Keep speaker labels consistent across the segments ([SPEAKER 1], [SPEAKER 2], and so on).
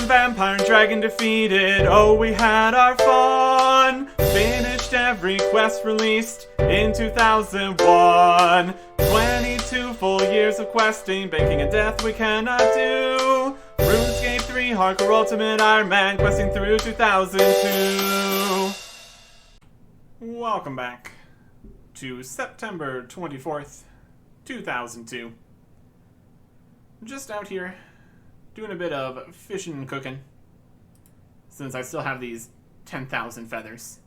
[SPEAKER 1] vampire and dragon defeated. Oh, we had our fun. Finished every quest released in 2001. 22 full years of questing, baking a death we cannot do. RuneScape 3 Hardcore Ultimate Ironman, questing through 2002. Welcome back to September 24th, 2002. Just out here doing a bit of fishing and cooking, since I still have these 10,000 feathers.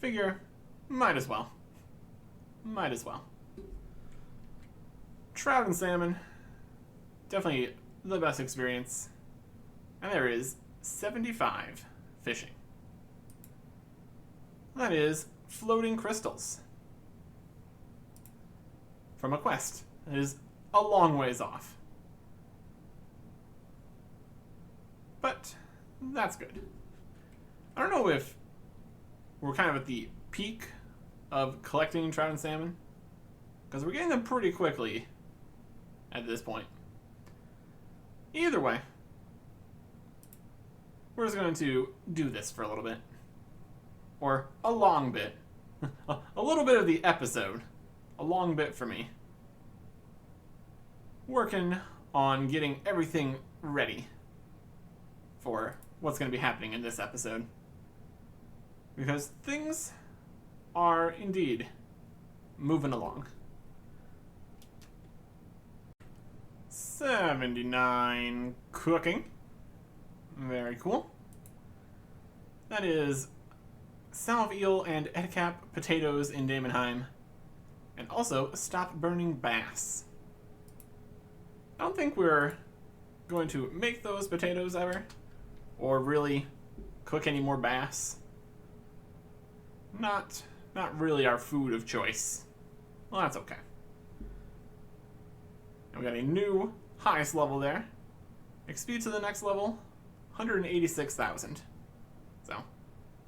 [SPEAKER 1] Figure, might as well. Trout and salmon, definitely the best experience. And there is 75 fishing. That is floating crystals from a quest that is a long ways off. But that's good. I don't know if we're kind of at the peak of collecting trout and salmon, because we're getting them pretty quickly at this point. Either way, we're just going to do this for a little bit. Or a long bit. A little bit of the episode. A long bit for me. Working on getting everything ready for what's going to be happening in this episode. Because things are indeed moving along. 79 cooking. Very cool. That is salve eel and Etikap potatoes in Daemonheim. And also stop burning bass. I don't think we're going to make those potatoes ever, or really cook any more bass. Not really our food of choice. Well, that's okay. And we got a new highest level there. XP to the next level, 186,000. So,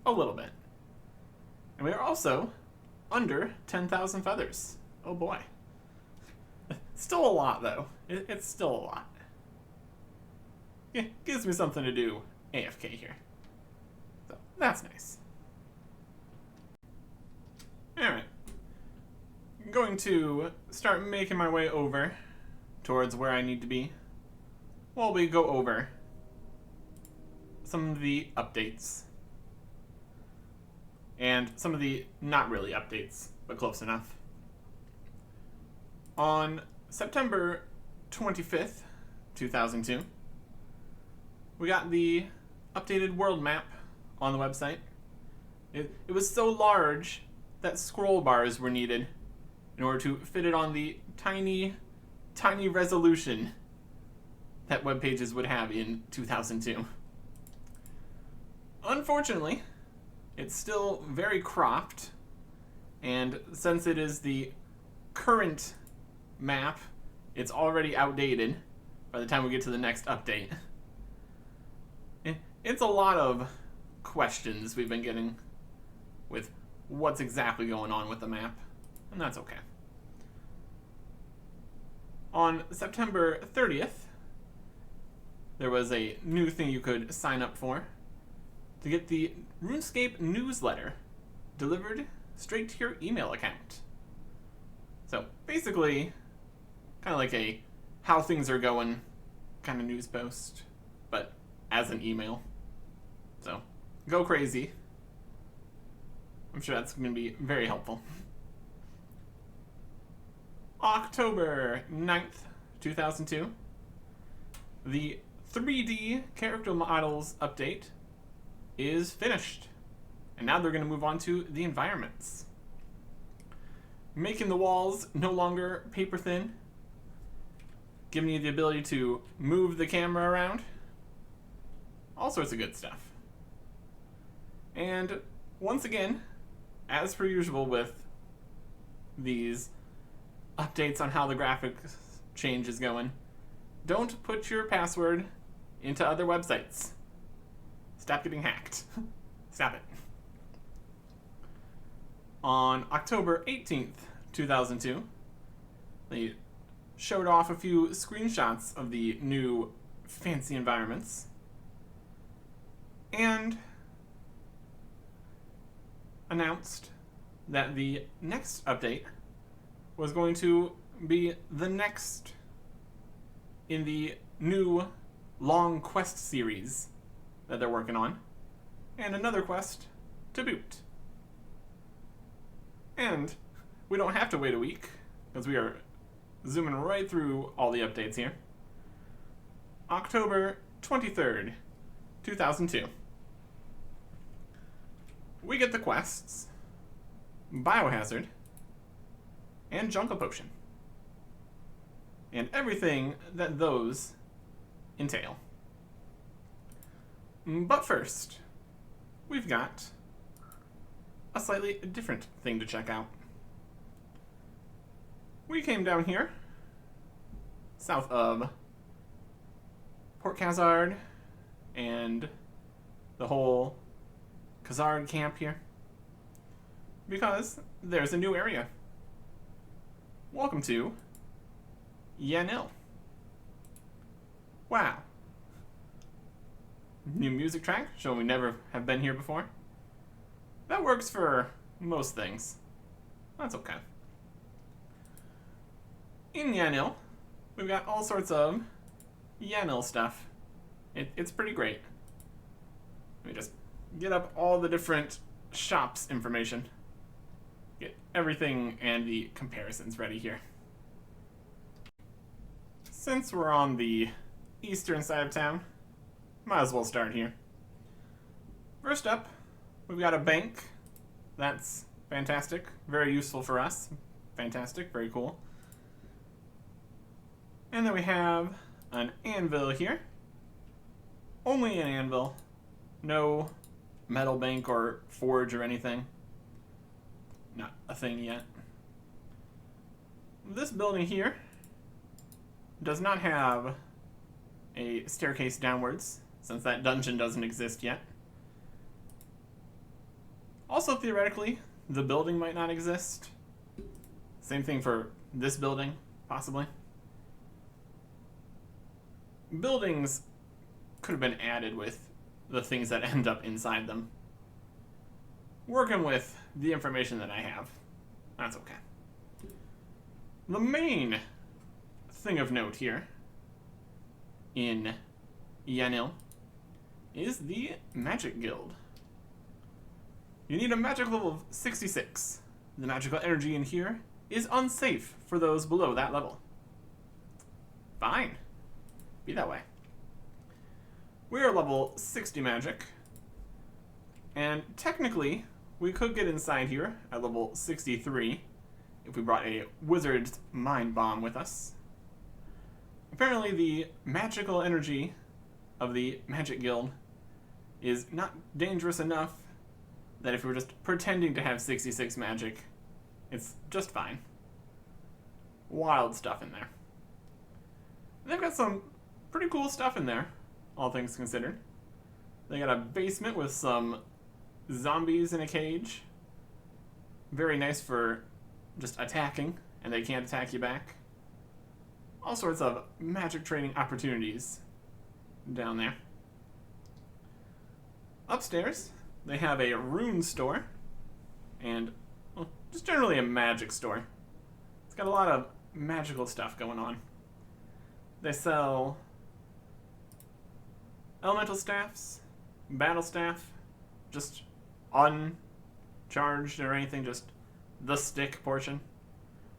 [SPEAKER 1] a little bit. And we are also under 10,000 feathers. Oh boy. Still a lot, though. It's still a lot. Yeah, gives me something to do AFK here. So, that's nice. Alright. I'm going to start making my way over towards where I need to be while we go over some of the updates. And some of the not really updates, but close enough. On September 25th, 2002, we got the updated world map on the website. It was so large that scroll bars were needed in order to fit it on the tiny resolution that web pages would have in 2002. Unfortunately, it's still very cropped, and since it is the current map, it's already outdated by the time we get to the next update. It's a lot of questions we've been getting with what's exactly going on with the map, and that's okay. On September 30th, there was a new thing you could sign up for to get the RuneScape newsletter delivered straight to your email account. So basically, kind of like a how things are going kind of news post, but as an email. So go crazy. I'm sure that's going to be very helpful. October 9th, 2002, the 3D character models update is finished. And now they're going to move on to the environments. Making the walls no longer paper thin, giving you the ability to move the camera around. All sorts of good stuff. And once again, as per usual with these updates on how the graphics change is going, don't put your password into other websites. Stop getting hacked. Stop it. On October 18th, 2002, they showed off a few screenshots of the new fancy environments. and announced that the next update was going to be the next in the new long quest series that they're working on, and another quest to boot. And we don't have to wait a week, because we are zooming right through all the updates here. October 23rd, 2002. We get the quests, Biohazard, and Jungle Potion, and everything that those entail. But first, we've got a slightly different thing to check out. We came down here, south of Port Khazard and the whole Khazard camp here, because there's a new area. Welcome to Yanil. Wow. New music track, showing we never have been here before. That works for most things. That's okay. In Yanil, we've got all sorts of Yanil stuff. It's pretty great. Let me just get up all the different shops information. Get everything and the comparisons ready here. Since we're on the eastern side of town, might as well start here. First up, we've got a bank. That's fantastic. Very useful for us. Fantastic. Very cool. And then we have an anvil here. Only an anvil. No metal bank or forge or anything. Not a thing yet. This building here does not have a staircase downwards, since that dungeon doesn't exist yet. Also, theoretically, the building might not exist. Same thing for this building, possibly. Buildings could have been added with the things that end up inside them. Working with the information that I have, that's okay. The main thing of note here in Yanil is the Magic Guild. You need a magic level of 66. The magical energy in here is unsafe for those below that level. Fine. Be that way. We are level 60 magic, and technically we could get inside here at level 63 if we brought a wizard's mind bomb with us. Apparently the magical energy of the Magic Guild is not dangerous enough that if we were just pretending to have 66 magic, it's just fine. Wild stuff in there. They've got some pretty cool stuff in there, all things considered. They got a basement with some zombies in a cage. Very nice for just attacking, and they can't attack you back. All sorts of magic training opportunities down there. Upstairs, they have a rune store, and well, just generally a magic store. It's got a lot of magical stuff going on. They sell elemental staffs, battle staff, just uncharged or anything, just the stick portion.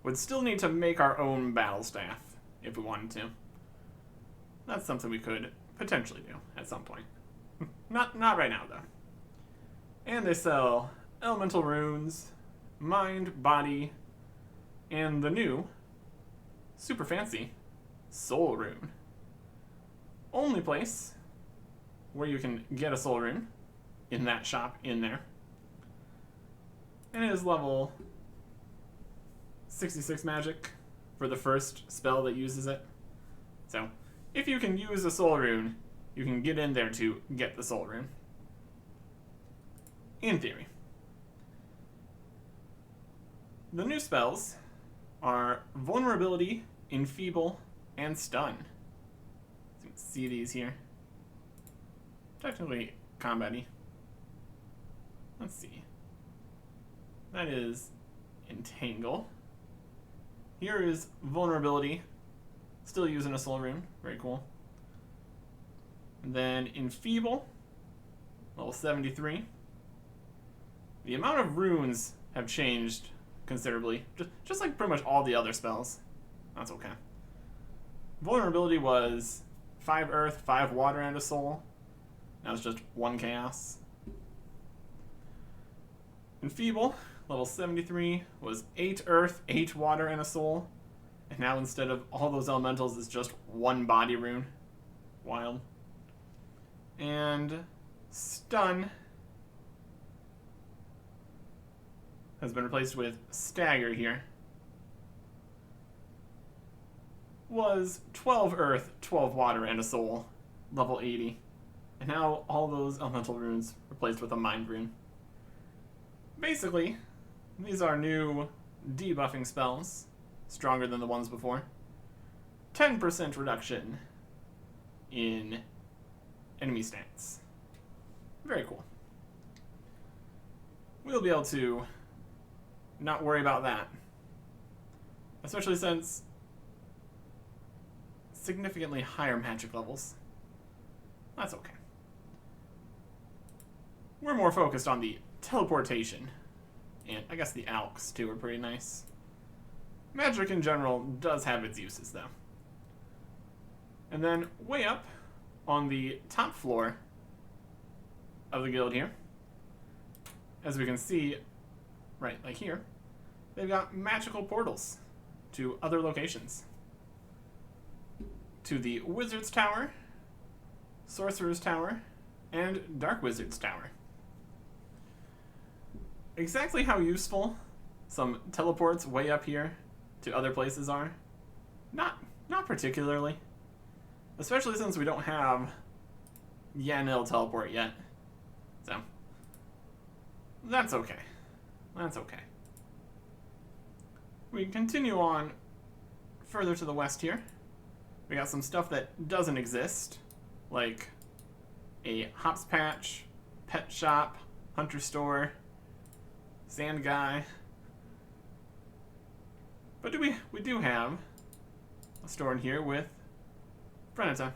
[SPEAKER 1] Would still need to make our own battle staff if we wanted to. That's something we could potentially do at some point. Not right now, though. And they sell elemental runes, mind, body, and the new, super fancy, soul rune. Only place where you can get a soul rune, in that shop in there. And it is level 66 magic for the first spell that uses it. So, if you can use a soul rune, you can get in there to get the soul rune. In theory. The new spells are Vulnerability, Enfeeble, and Stun. So you can see these here. Technically combat-y. Let's see. That is Entangle. Here is Vulnerability. Still using a soul rune. Very cool. And then Enfeeble, level 73. The amount of runes have changed considerably, just like pretty much all the other spells. That's okay. Vulnerability was 5 earth, 5 water, and a soul. Now it's just 1 chaos. Enfeeble, level 73, was 8 earth, 8 water, and a soul. And now instead of all those elementals, it's just 1 body rune. Wild. And Stun has been replaced with Stagger here. Was 12 earth, 12 water, and a soul, level 80. And now all those elemental runes replaced with a mind rune. Basically, these are new debuffing spells, stronger than the ones before. 10% reduction in enemy stats. Very cool. We'll be able to not worry about that. Especially since significantly higher magic levels. That's okay. We're more focused on the teleportation. And I guess the alks too are pretty nice. Magic in general does have its uses though. And then way up on the top floor of the guild here, as we can see right like here, they've got magical portals to other locations. To the Wizard's Tower, Sorcerer's Tower, and Dark Wizard's Tower. Exactly how useful some teleports way up here to other places are, not particularly. Especially since we don't have Yanil teleport yet. So, that's okay. That's okay. We continue on further to the west here. We got some stuff that doesn't exist, like a hops patch, pet shop, hunter store, sand guy. But we do have a store in here with Frenata.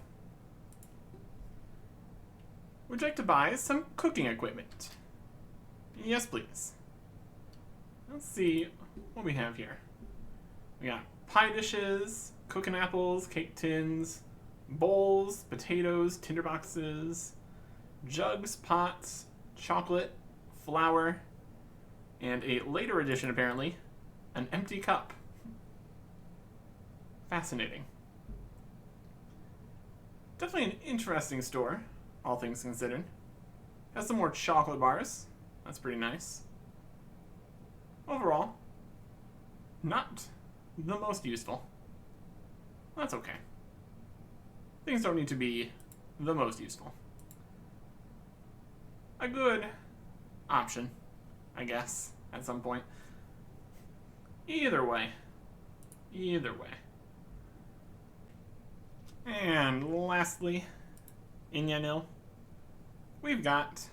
[SPEAKER 1] Would you like to buy some cooking equipment? Yes, please. Let's see what we have here. We got pie dishes, cooking apples, cake tins, bowls, potatoes, tinderboxes, jugs, pots, chocolate, flour, and a later addition apparently, an empty cup. Fascinating. Definitely an interesting store, all things considered. Has some more chocolate bars. That's pretty nice. Overall, not the most useful. That's okay. Things don't need to be the most useful. A good option, I guess, at some point. Either way. Either way. And lastly, in Yanil, we've got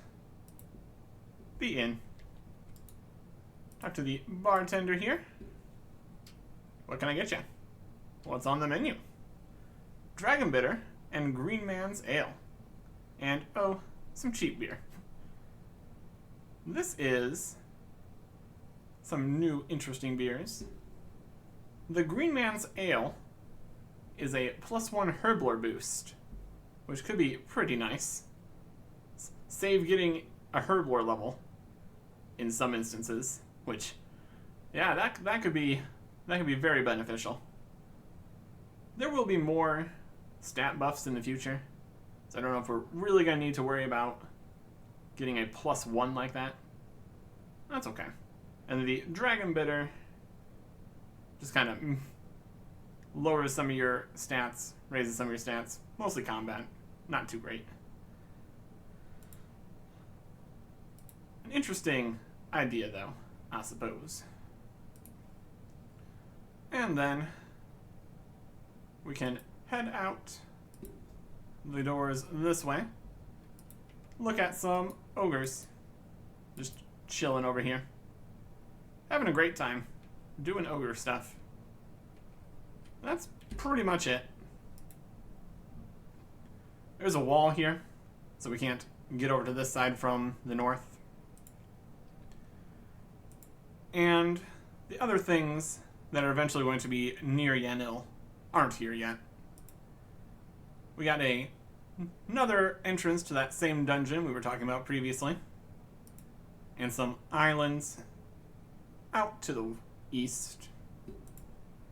[SPEAKER 1] the inn. Talk to the bartender here. What can I get you? What's on the menu? Dragon Bitter and Green Man's Ale. And, oh, some cheap beer. This is some new interesting beers. The Green Man's Ale is a +1 herblore boost, which could be pretty nice. Save getting a herblore level in some instances, which, yeah, that could be very beneficial. There will be more stat buffs in the future, so I don't know if we're really gonna need to worry about getting a +1 like that. That's okay. And the Dragon Bitter just kind of lowers some of your stats, raises some of your stats, mostly combat, not too great. An interesting idea though, I suppose. And then we can head out the doors this way look at some ogres. Just chilling over here. Having a great time. Doing ogre stuff. That's pretty much it. There's a wall here, so we can't get over to this side from the north. And the other things that are eventually going to be near Yanil aren't here yet. We got another entrance to that same dungeon we were talking about previously. And some islands out to the east.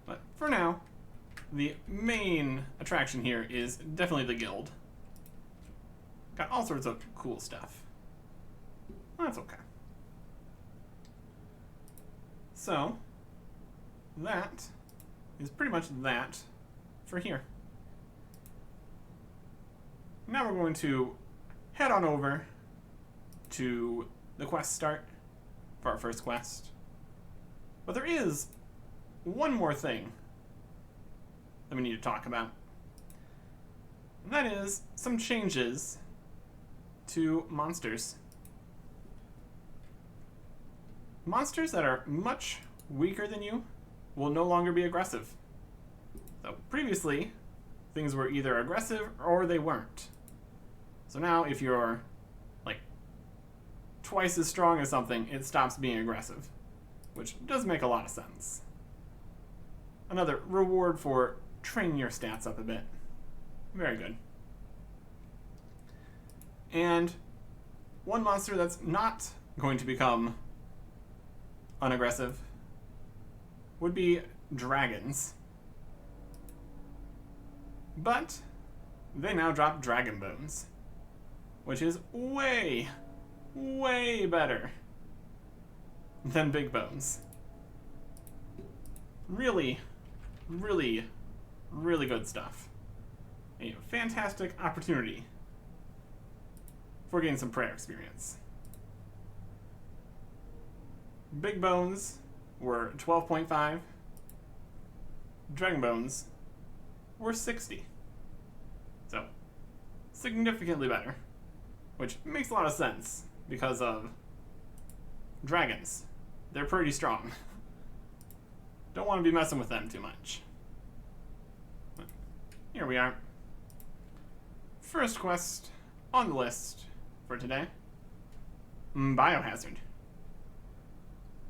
[SPEAKER 1] But for now, the main attraction here is definitely the guild. Got all sorts of cool stuff. That's okay. So, that is pretty much that for here. Now we're going to head on over to the quest start for our first quest. But there is one more thing that we need to talk about. And that is some changes to monsters. Monsters that are much weaker than you will no longer be aggressive. So previously, things were either aggressive or they weren't. So now if you're like twice as strong as something, it stops being aggressive, which does make a lot of sense. Another reward for training your stats up a bit. Very good. And one monster that's not going to become unaggressive would be dragons. But they now drop dragon bones, which is way, way better than big bones. Really, really, really good stuff. A fantastic opportunity for getting some prayer experience. Big bones were 12.5. Dragon bones were 60. So, significantly better. Which makes a lot of sense because of dragons. They're pretty strong. Don't want to be messing with them too much. But here we are. First quest on the list for today. Biohazard.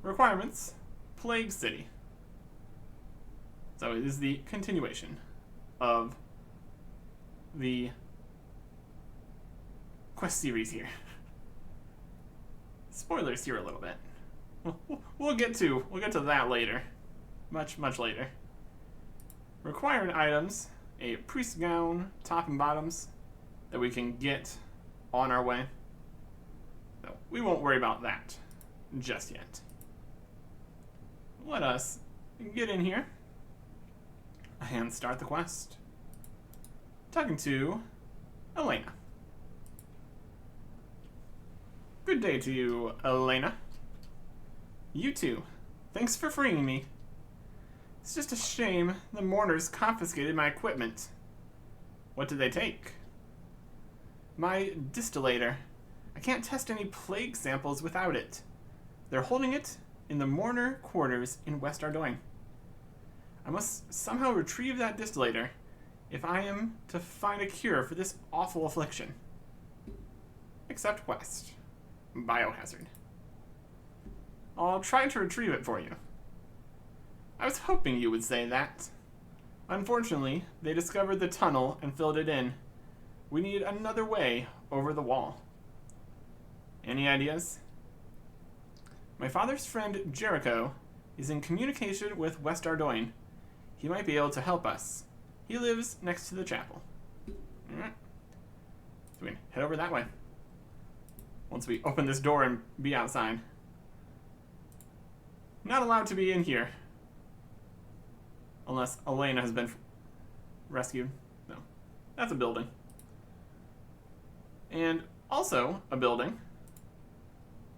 [SPEAKER 1] Requirements, Plague City. So it is the continuation of the quest series here. Spoilers here a little bit. We'll get to that later. Much later. Required items, a priest gown, top and bottoms, that we can get on our way. So we won't worry about that just yet. Let us get in here and start the quest. Talking to Elena. Good day to you, Elena. You too. Thanks for freeing me. It's just a shame the mourners confiscated my equipment. What did they take? My distillator. I can't test any plague samples without it. They're holding it in the mourner quarters in West Ardoin. I must somehow retrieve that distillator if I am to find a cure for this awful affliction. Accept quest. Biohazard. I'll try to retrieve it for you. I was hoping you would say that. Unfortunately, they discovered the tunnel and filled it in. We need another way over the wall. Any ideas? My father's friend Jericho is in communication with West Ardoin. He might be able to help us. He lives next to the chapel. Alright. So we can head over that way. Once we open this door and be outside. Not allowed to be in here. Unless Elena has been rescued. No. That's a building. And also a building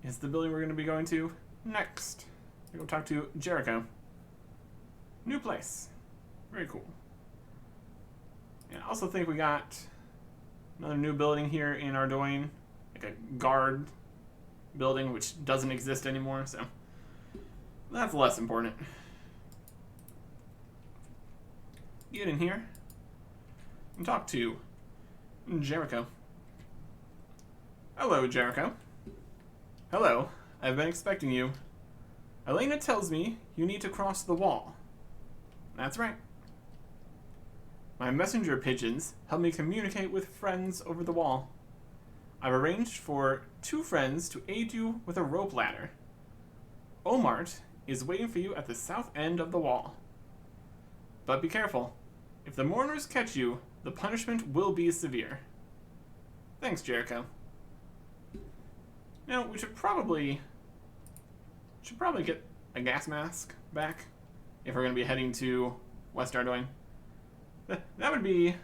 [SPEAKER 1] is the building we're going to be going to next. We're going to talk to Jericho. New place. Very cool. And I also think we got another new building here in Ardoin like a guard building, which doesn't exist anymore, so that's less important. Get in here and talk to Jericho. Hello, Jericho. Hello, I've been expecting you. Elena tells me you need to cross the wall. That's right. My messenger pigeons help me communicate with friends over the wall. I've arranged for 2 friends to aid you with a rope ladder. Omart is waiting for you at the south end of the wall. But be careful. If the mourners catch you, the punishment will be severe. Thanks, Jericho. Now, we should probably get a gas mask back if we're going to be heading to West Ardoin. That'd be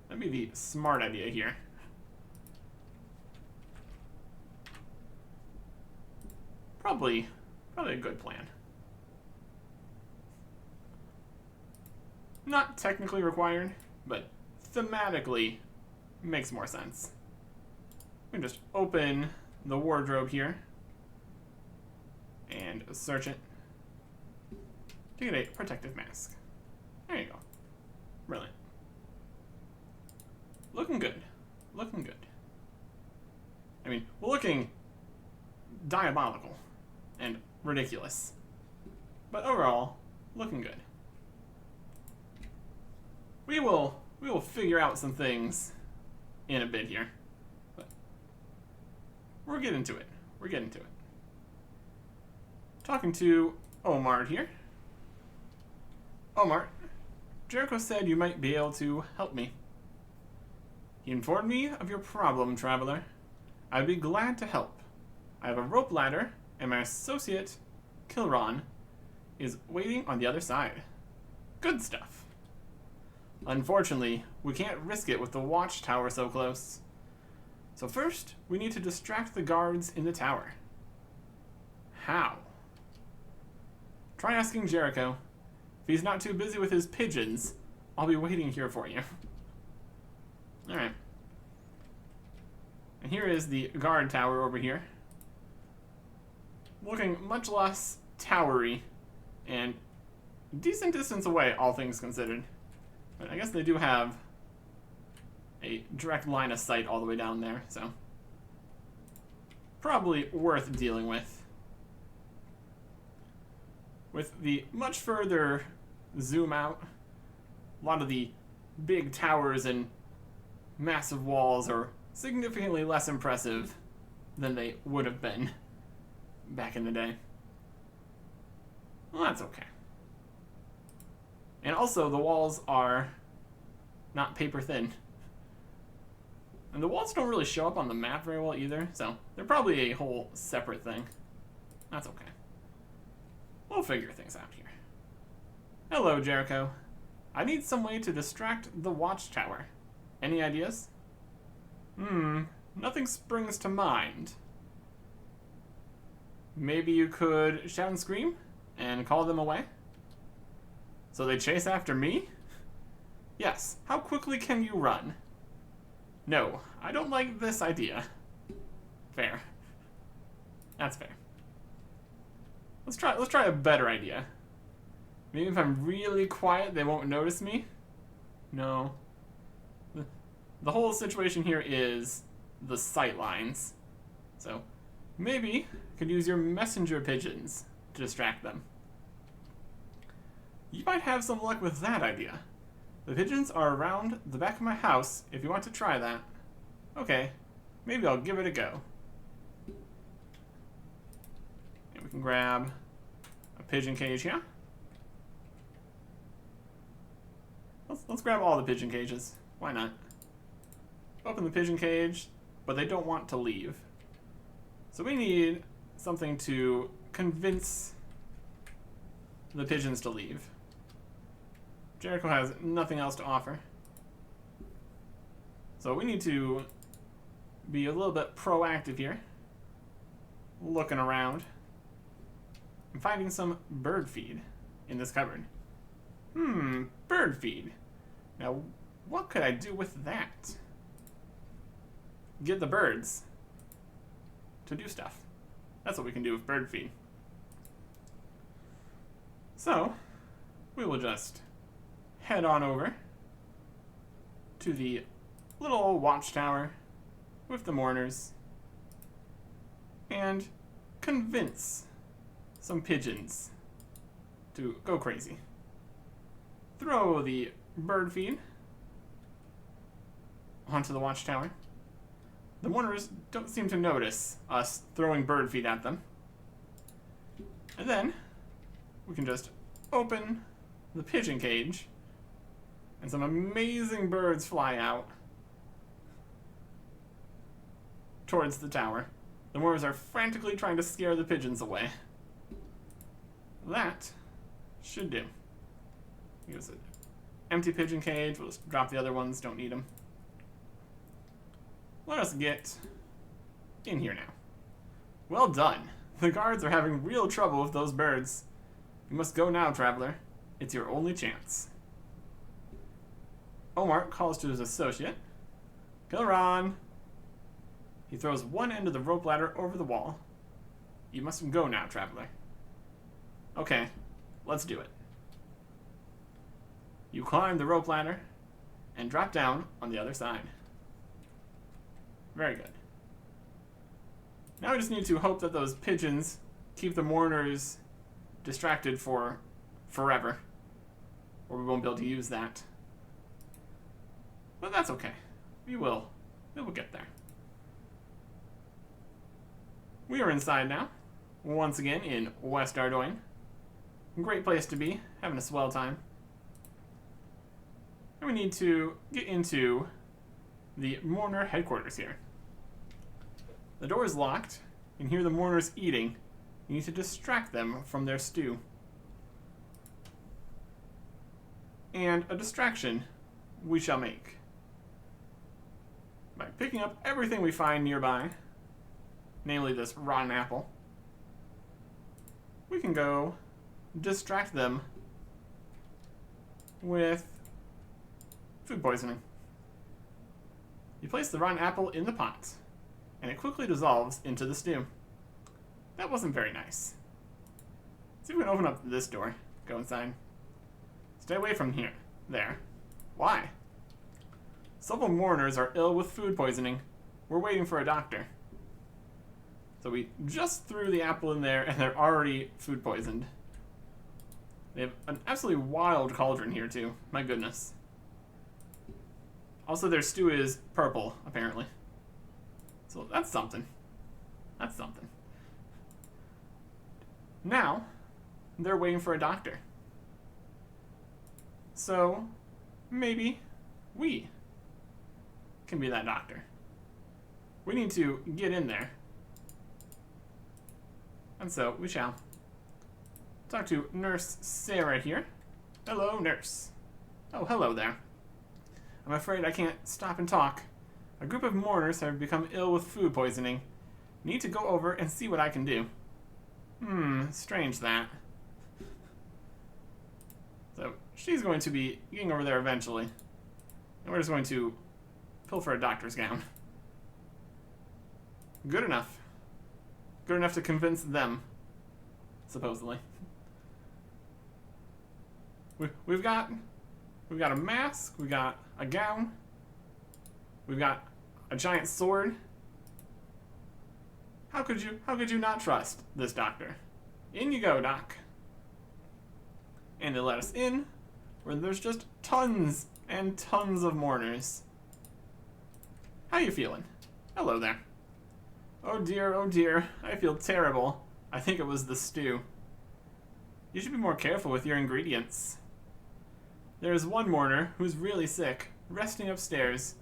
[SPEAKER 1] the smart idea here. Probably a good plan. Not technically required, but thematically makes more sense. We can just open the wardrobe here and search it to get a protective mask. There you go. Brilliant. Looking good. Looking good. I mean, we're looking diabolical and ridiculous, but overall, looking good. We will figure out some things in a bit here, but we're getting to it. We're getting to it. Talking to Omar here. Omar, Jericho said you might be able to help me. He informed me of your problem, traveler. I'd be glad to help. I have a rope ladder, and my associate, Kilron, is waiting on the other side. Good stuff. Unfortunately, we can't risk it with the watchtower so close. So first, we need to distract the guards in the tower. How? Try asking Jericho. If he's not too busy with his pigeons, I'll be waiting here for you. Alright. And here is the guard tower over here. Looking much less towery and decent distance away, all things considered. But I guess they do have a direct line of sight all the way down there, so probably worth dealing with. With the much further zoom out, a lot of the big towers and massive walls are significantly less impressive than they would have been back in the day. Well, that's okay. And also, the walls are not paper thin. And the walls don't really show up on the map very well either, so they're probably a whole separate thing. That's okay. We'll figure things out here. Hello, Jericho. I need some way to distract the watchtower. Any ideas? Nothing springs to mind. Maybe you could shout and scream and call them away? So they chase after me? Yes. How quickly can you run? No, I don't like this idea. Fair. That's fair. Let's try a better idea. Maybe if I'm really quiet, they won't notice me? No. The whole situation here is the sight lines. So maybe you could use your messenger pigeons to distract them. You might have some luck with that idea. The pigeons are around the back of my house if you want to try that. Okay, maybe I'll give it a go. And we can grab a pigeon cage here. Let's grab all the pigeon cages. Why not? Open the pigeon cage, but they don't want to leave. So we need something to convince the pigeons to leave. Jericho has nothing else to offer. So we need to be a little bit proactive here. Looking around. I'm finding some bird feed in this cupboard. Bird feed. Now, what could I do with that? Get the birds. to do stuff. That's what we can do with bird feed. So, we will just head on over to the little watchtower with the mourners and convince some pigeons to go crazy. Throw the bird feed onto the watchtower. The mourners don't seem to notice us throwing bird feed at them. And then we can just open the pigeon cage and some amazing birds fly out towards the tower. The mourners are frantically trying to scare the pigeons away. That should do. Use an empty pigeon cage. We'll just drop the other ones. Don't need them. Let us get in here now. Well done. The guards are having real trouble with those birds. You must go now, traveler. It's your only chance. Omar calls to his associate. Kilran. He throws one end of the rope ladder over the wall. You must go now, traveler. Okay, let's do it. You climb the rope ladder and drop down on the other side. Very good. Now we just need to hope that those pigeons keep the mourners distracted for forever, or we won't be able to use that. But that's okay. We will get there. We are inside now, once again in West Ardoin. Great place to be, having a swell time. And we need to get into the mourner headquarters here. The door is locked. You can hear the mourners eating. You need to distract them from their stew. And a distraction we shall make by picking up everything we find nearby, namely this rotten apple. We can go distract them with food poisoning. You place the rotten apple in the pot, and it quickly dissolves into the stew. That wasn't very nice. Let's see if we can open up this door. Go inside. Stay away from here. There. Why? Several mourners are ill with food poisoning. We're waiting for a doctor. So we just threw the apple in there, and they're already food poisoned. They have an absolutely wild cauldron here, too. My goodness. Also, their stew is purple, apparently. So that's something. That's something. Now, they're waiting for a doctor. So, maybe we can be that doctor. We need to get in there. And so, we shall. Talk to Nurse Sarah here. Hello, nurse. Oh, hello there. I'm afraid I can't stop and talk. A group of mourners have become ill with food poisoning. Need to go over and see what I can do. Strange that. So, she's going to be getting over there eventually. And we're just going to pilfer a doctor's gown. Good enough. Good enough to convince them, supposedly. We've got a mask, we've got a gown, we've got a giant sword. How could you not trust this doctor? In you go, Doc. And they let us in, where there's just tons and tons of mourners. How you feeling? Hello there. Oh dear, I feel terrible. I think it was the stew. You should be more careful with your ingredients. There is one mourner who's really sick, resting upstairs.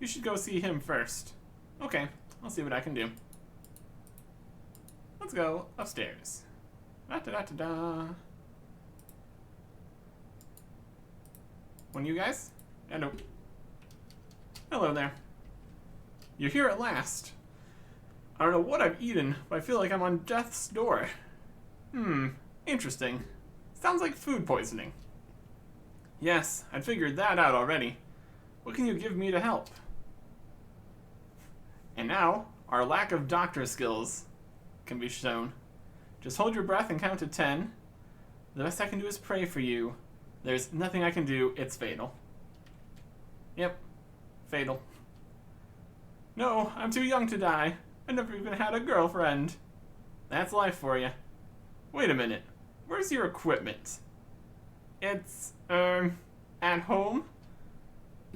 [SPEAKER 1] You should go see him first. Okay, I'll see what I can do. Let's go upstairs. Da-da-da-da-da. One of you guys? Hello. Hello there. You're here at last. I don't know what I've eaten, but I feel like I'm on death's door. Interesting. Sounds like food poisoning. Yes, I'd figured that out already. What can you give me to help? And now, our lack of doctor skills can be shown. Just hold your breath and count to 10. The best I can do is pray for you. There's nothing I can do. It's fatal. Yep. Fatal. No, I'm too young to die. I never even had a girlfriend. That's life for you. Wait a minute. Where's your equipment? It's, at home?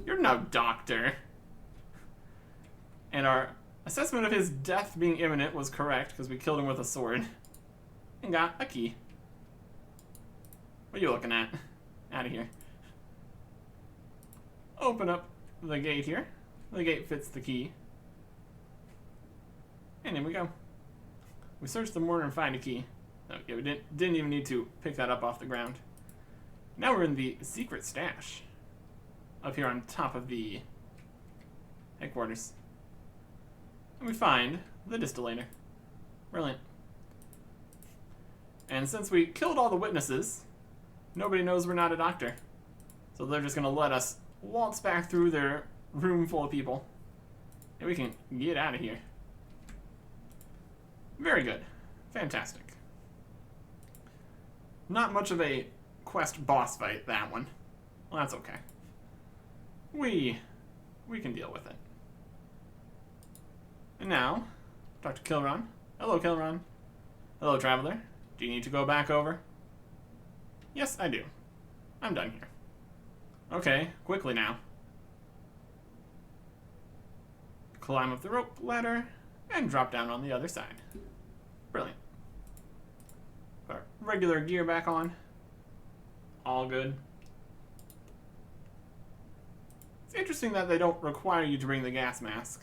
[SPEAKER 1] You're no doctor. And our assessment of his death being imminent was correct, because we killed him with a sword. And got a key. What are you looking at? Out of here. Open up the gate here. The gate fits the key. And in we go. We searched the mortar and find a key. Oh, yeah, we didn't even need to pick that up off the ground. Now we're in the secret stash. Up here on top of the headquarters. And we find the distillator. Brilliant. And since we killed all the witnesses, nobody knows we're not a doctor. So they're just going to let us waltz back through their room full of people. And we can get out of here. Very good. Fantastic. Not much of a quest boss fight, that one. Well, that's okay. We can deal with it. And now, Dr. Kilron. Hello, Kilron. Hello, Traveler. Do you need to go back over? Yes, I do. I'm done here. Okay, quickly now. Climb up the rope ladder and drop down on the other side. Brilliant. Put our regular gear back on. All good. It's interesting that they don't require you to bring the gas mask.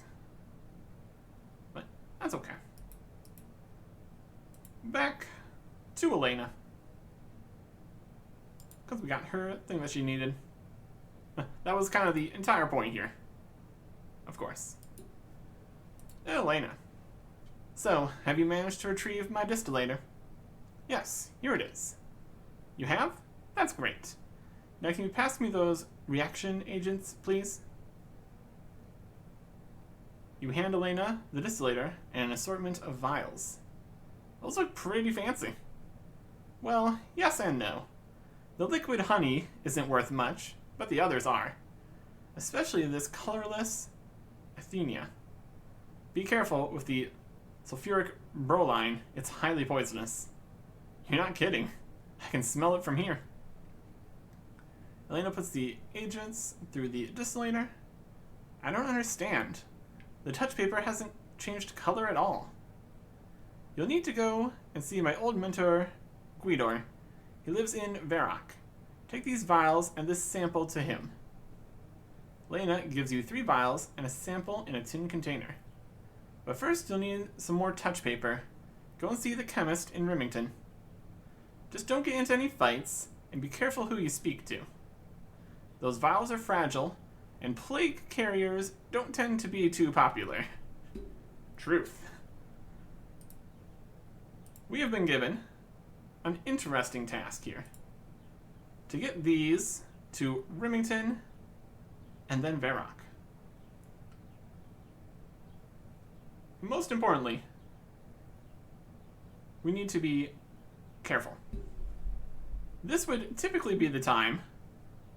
[SPEAKER 1] But that's okay. Back to Elena. Because we got her thing that she needed. That was kind of the entire point here. Of course. Elena. So, have you managed to retrieve my distillator? Yes, here it is. You have? That's great. Now can you pass me those reaction agents, please? You hand Elena the distillator and an assortment of vials. Those look pretty fancy. Well, yes and no. The liquid honey isn't worth much, but the others are. Especially this colorless Athenia. Be careful with the sulfuric broline, it's highly poisonous. You're not kidding. I can smell it from here. Elena puts the agents through the distillator. I don't understand. The touch paper hasn't changed color at all. You'll need to go and see my old mentor, Guidor. He lives in Varrock. Take these vials and this sample to him. Elena gives you 3 vials and a sample in a tin container. But first you'll need some more touch paper. Go and see the chemist in Remington. Just don't get into any fights, and be careful who you speak to. Those vials are fragile, and plague carriers don't tend to be too popular. Truth. We have been given an interesting task here. To get these to Remington and then Varrock. Most importantly, we need to be careful. This would typically be the time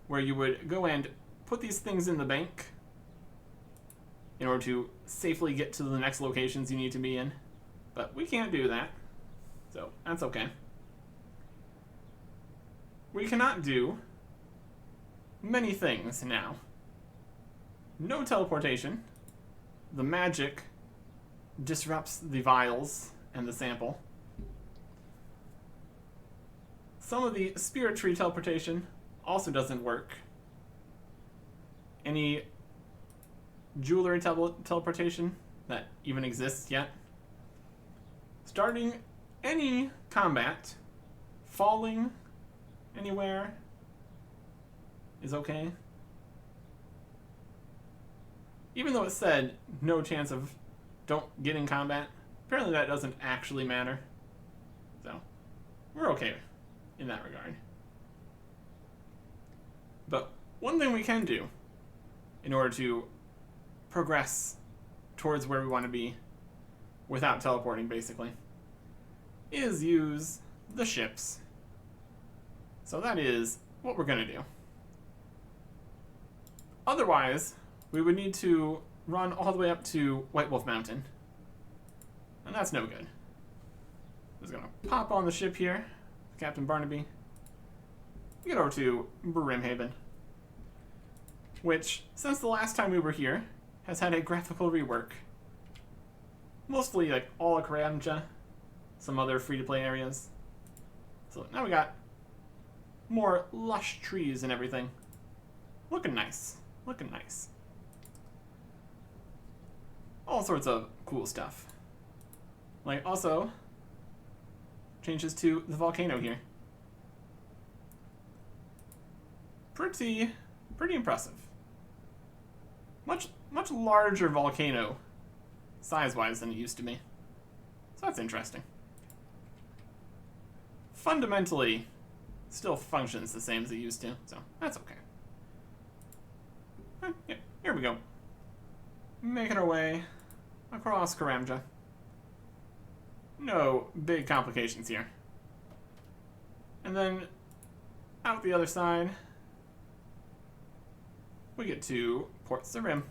[SPEAKER 1] where you would go and put these things in the bank in order to safely get to the next locations you need to be in. But we can't do that, so that's okay. We cannot do many things now. No teleportation. The magic disrupts the vials and the sample. Some of the spirit tree teleportation also doesn't work. Any jewelry teleportation that even exists yet. Starting any combat, falling anywhere is okay. Even though it said no chance of don't get in combat, apparently that doesn't actually matter. So, we're okay in that regard. But one thing we can do in order to progress towards where we want to be without teleporting, basically, is use the ships. So that is what we're going to do. Otherwise, we would need to run all the way up to White Wolf Mountain. And that's no good. Just going to pop on the ship here, Captain Barnaby. Get over to Brimhaven, which, since the last time we were here, has had a graphical rework. Mostly like all of Karamja, some other free-to-play areas. So now we got more lush trees and everything. Looking nice. Looking nice. All sorts of cool stuff. Like, also, changes to the volcano here. Pretty impressive. Much larger volcano, size-wise, than it used to be. So that's interesting. Fundamentally, still functions the same as it used to, so that's okay. Yeah, here we go. Making our way across Karamja. No big complications here. And then out the other side, we get to Port Sarim,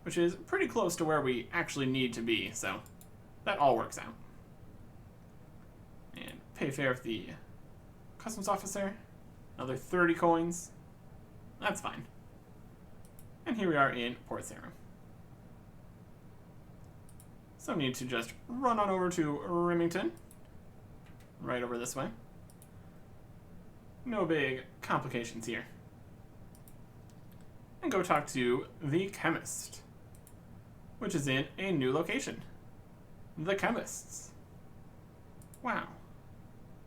[SPEAKER 1] which is pretty close to where we actually need to be, so that all works out. And pay fare with the customs officer, another 30 coins. That's fine. And here we are in Port Sarim. So need to just run on over to Remington, right over this way. No big complications here. And go talk to the chemist, which is in a new location. The chemists. Wow.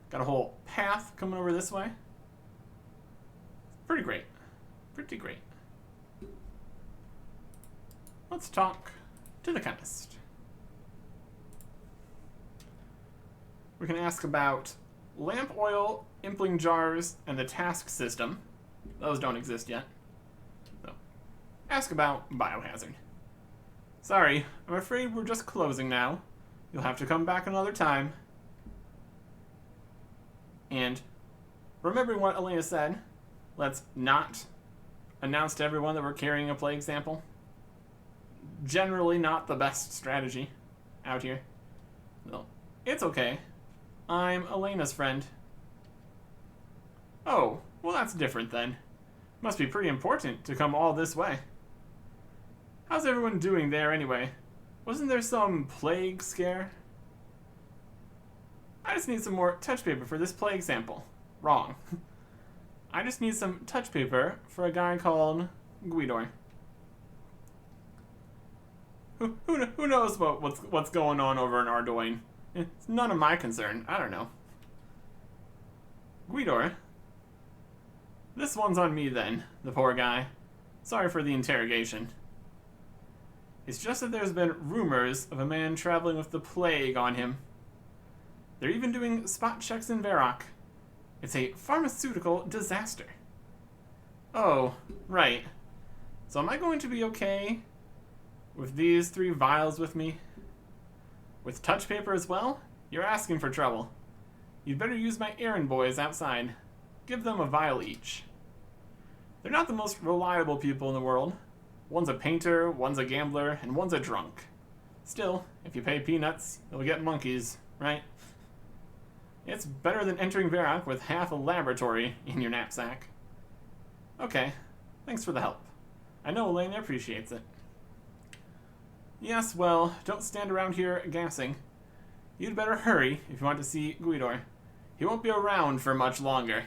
[SPEAKER 1] Got a whole path coming over this way. Pretty great. Pretty great. Let's talk to the chemist. We can ask about lamp oil, impling jars, and the task system. Those don't exist yet. So, ask about biohazard. Sorry, I'm afraid we're just closing now. You'll have to come back another time. And remembering what Elena said, let's not announce to everyone that we're carrying a plague sample. Generally not the best strategy out here. No, it's okay. I'm Elena's friend. Oh, well that's different then. Must be pretty important to come all this way. How's everyone doing there anyway? Wasn't there some plague scare? I just need some more touch paper for this plague sample. Wrong. I just need some touch paper for a guy called Guidor. Who knows what's going on over in Ardoin? It's none of my concern. I don't know. Guidor. This one's on me then, the poor guy. Sorry for the interrogation. It's just that there's been rumors of a man traveling with the plague on him. They're even doing spot checks in Varrock. It's a pharmaceutical disaster. Oh, right. So am I going to be okay with these 3 vials with me? With touch paper as well? You're asking for trouble. You'd better use my errand boys outside. Give them a vial each. They're not the most reliable people in the world. One's a painter, one's a gambler, and one's a drunk. Still, if you pay peanuts, you'll get monkeys, right? It's better than entering Varrock with half a laboratory in your knapsack. Okay, thanks for the help. I know Elena appreciates it. Yes, well, don't stand around here gassing. You'd better hurry if you want to see Guidor. He won't be around for much longer.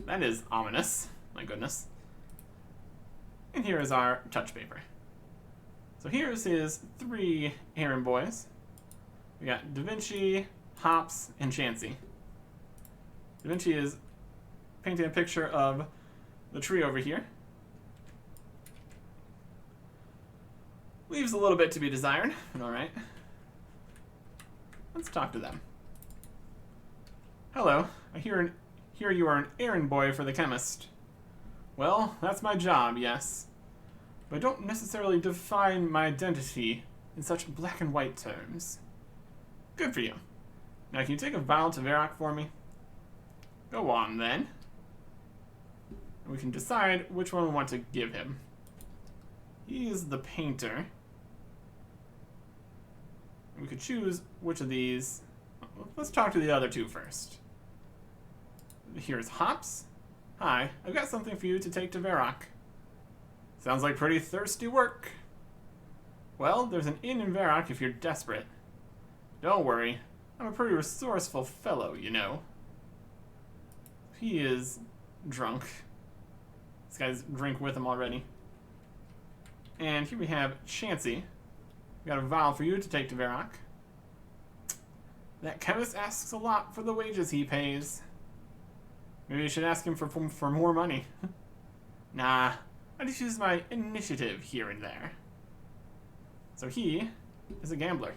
[SPEAKER 1] That is ominous. My goodness. And here is our touch paper. So here's his 3 errand boys. We got Da Vinci, Hops, and Chansey. Da Vinci is painting a picture of the tree over here. Leaves a little bit to be desired, but alright. Let's talk to them. Hello, I hear you are an errand boy for the chemist. Well, that's my job, yes. But I don't necessarily define my identity in such black and white terms. Good for you. Now, can you take a vow to Varrock for me? Go on, then. We can decide which one we want to give him. He's the painter. We could choose which of these. Let's talk to the other two first. Here's Hops. Hi, I've got something for you to take to Varrock. Sounds like pretty thirsty work. Well, there's an inn in Varrock if you're desperate. Don't worry, I'm a pretty resourceful fellow, you know. He is drunk. This guy's drink with him already. And here we have Chansey. We got a vow for you to take to Varrock. That chemist asks a lot for the wages he pays. Maybe you should ask him for more money. Nah, I just use my initiative here and there. So he is a gambler.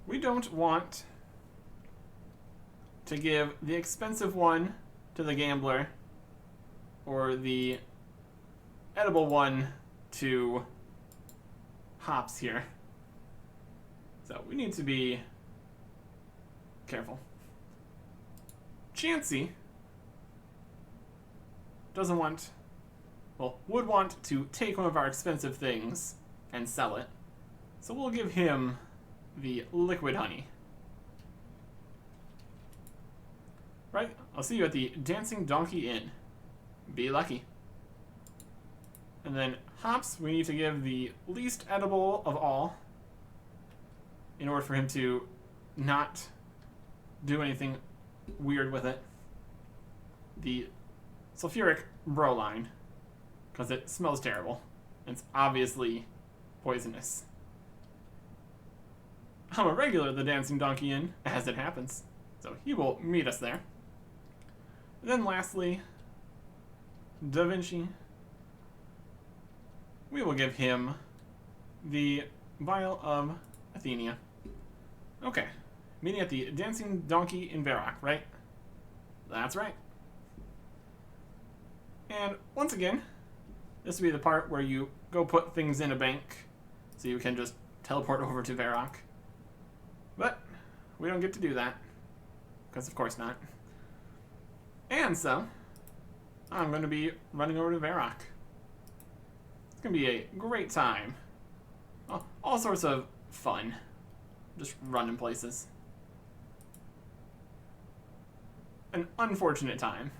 [SPEAKER 1] We don't want to give the expensive one to the gambler or the edible one to Hops here. So we need to be careful. Chansey doesn't want, well, would want to take one of our expensive things and sell it. So we'll give him the liquid honey. Right, I'll see you at the Dancing Donkey Inn. Be lucky. And then Hops, we need to give the least edible of all in order for him to not do anything weird with it. The sulfuric broline, because it smells terrible. It's obviously poisonous. I'm a regular at the Dancing Donkey Inn, as it happens, so he will meet us there. And then lastly, Da Vinci. We will give him the Vial of Athenia. Okay, meeting at the Dancing Donkey in Varrock, right? That's right. And once again, this will be the part where you go put things in a bank so you can just teleport over to Varrock. But we don't get to do that, because of course not. And so, I'm going to be running over to Varrock. It's going to be a great time. All sorts of fun. Just running places. An unfortunate time,